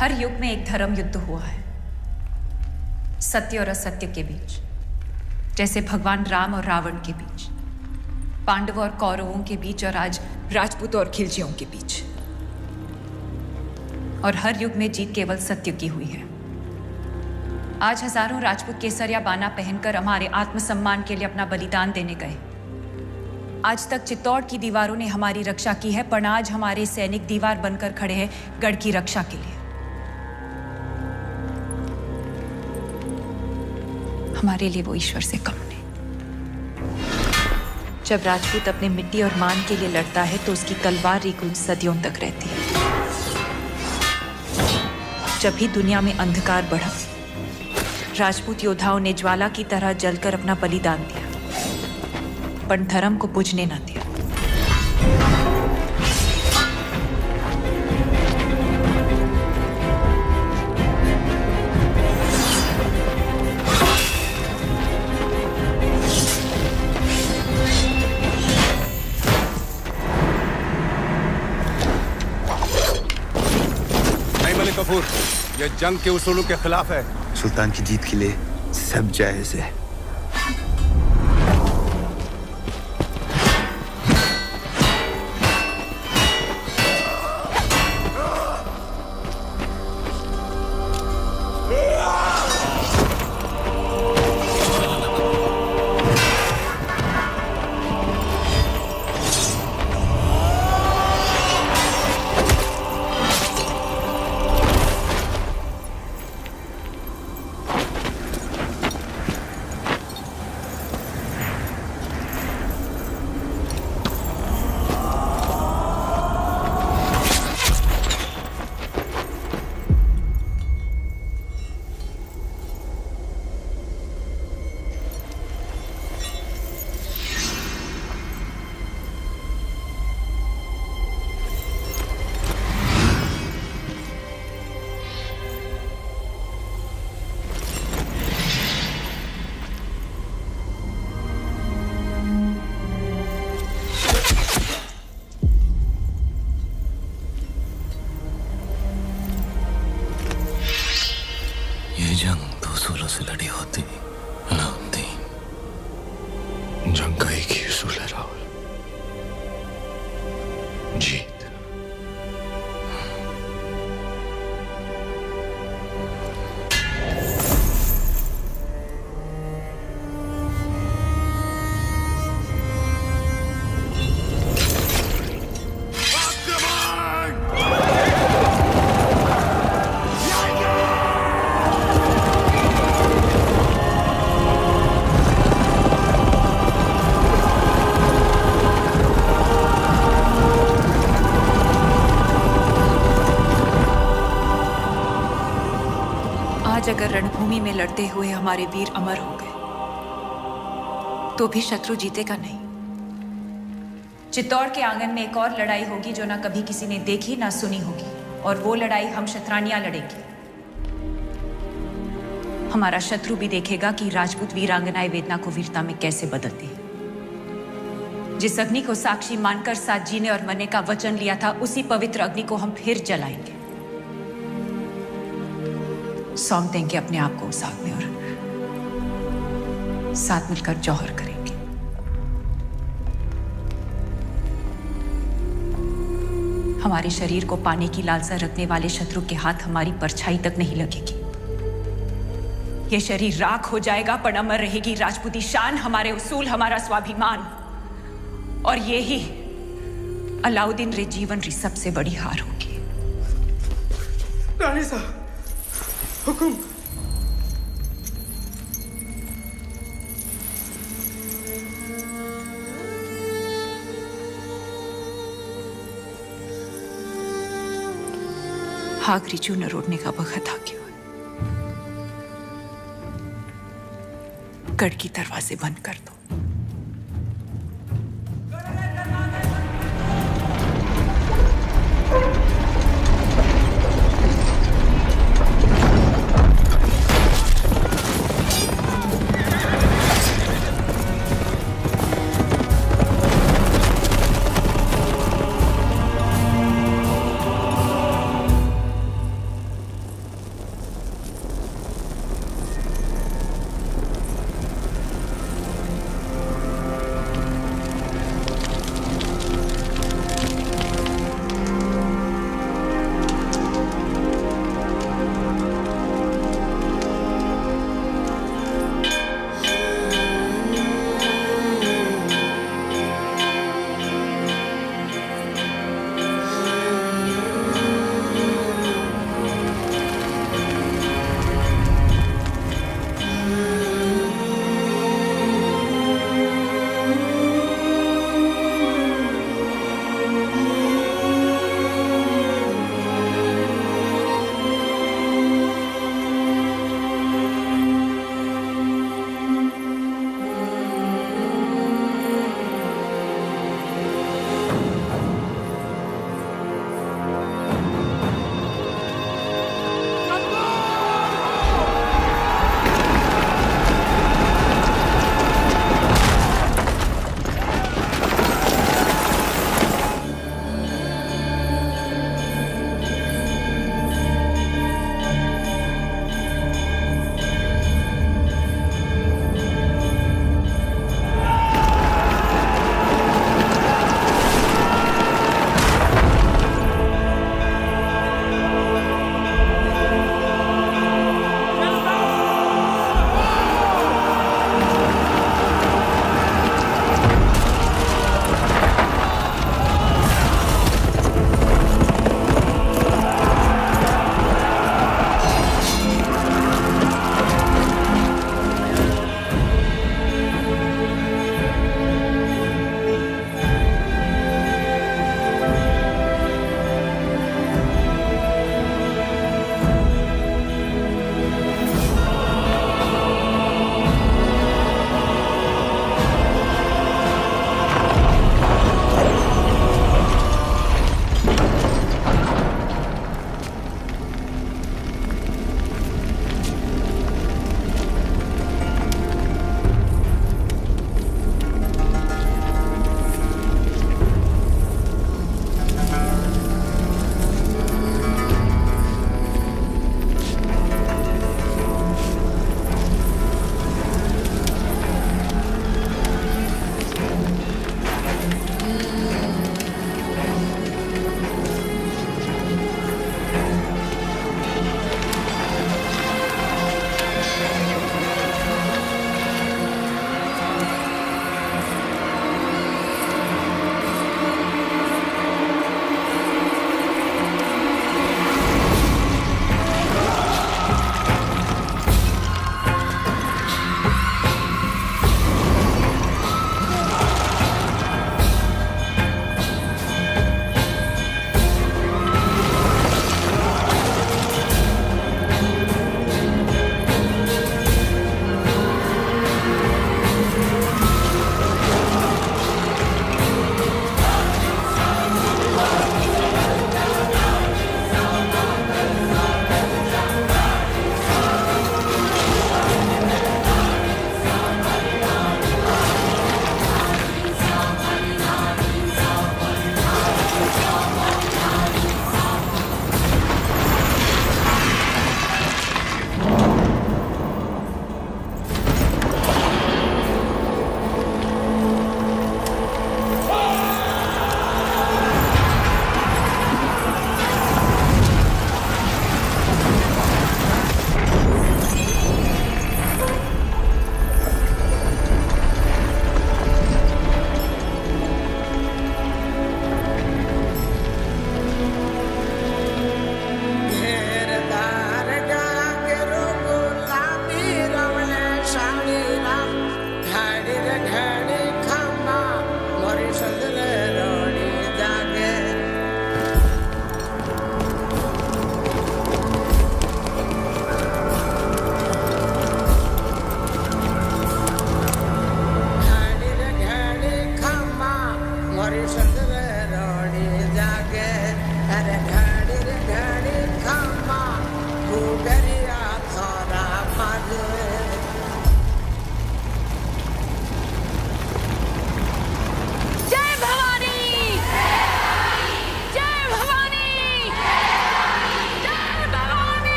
हर युग में एक धर्म युद्ध हुआ है, सत्य और असत्य के बीच, जैसे भगवान राम और रावण के बीच, पांडवों और कौरवों के बीच, और आज राजपूतों और खिलजियों के बीच। और हर युग में जीत केवल सत्य की हुई है। आज हजारों राजपूत केसरिया बाना पहनकर हमारे आत्मसम्मान के लिए अपना बलिदान देने गए। आज तक चित्तौड़ की दीवारों ने हमारी रक्षा की है, पर आज हमारे सैनिक दीवार बनकर खड़े हैं गढ़ की रक्षा के लिए। हमारे लिए वो ईश्वर से कम नहीं। जब राजपूत अपने मिट्टी और मान के लिए लड़ता है तो उसकी तलवार की गूंज सदियों तक रहती है। जब भी दुनिया में अंधकार बढ़ा, राजपूत योद्धाओं ने ज्वाला की तरह जलकर अपना बलिदान दिया, पर धर्म को बुझने न दिया। कपूर, यह जंग के उसूलों के खिलाफ है। सुल्तान की जीत के लिए सब जायज है। ये जंग दो सूलों से लड़ी होती अलाउद्दीन। जंग का एक ही उसूल है राहुल, जीत। अगर रणभूमि में लड़ते हुए हमारे वीर अमर हो गए तो भी शत्रु जीतेगा नहीं। चित्तौड़ के आंगन में एक और लड़ाई होगी जो ना कभी किसी ने देखी ना सुनी होगी, और वो लड़ाई हम क्षत्रानियां लड़ेंगे। हमारा शत्रु भी देखेगा कि राजपूत वीरांगनाएं वेदना को वीरता में कैसे बदलती है। जिस अग्नि को साक्षी मानकर साथ जीने और मरने का वचन लिया था, उसी पवित्र अग्नि को हम फिर जलाएंगे। सौंप देंगे अपने आप को उस आग में और साथ मिलकर जौहर करेंगे। हमारे शरीर को पाने की लालसा रखने वाले शत्रु के हाथ हमारी परछाई तक नहीं लगेगी। यह शरीर राख हो जाएगा, पर अमर रहेगी राजपूती शान, हमारे उसूल, हमारा स्वाभिमान। और ये ही अलाउद्दीन रे जीवन री सबसे बड़ी हार होगी। रानी साहब, हुकुम। आखिरी चूनर उड़ने का वक्त आ गया। गढ़ की दरवाजे बंद कर दो। अरे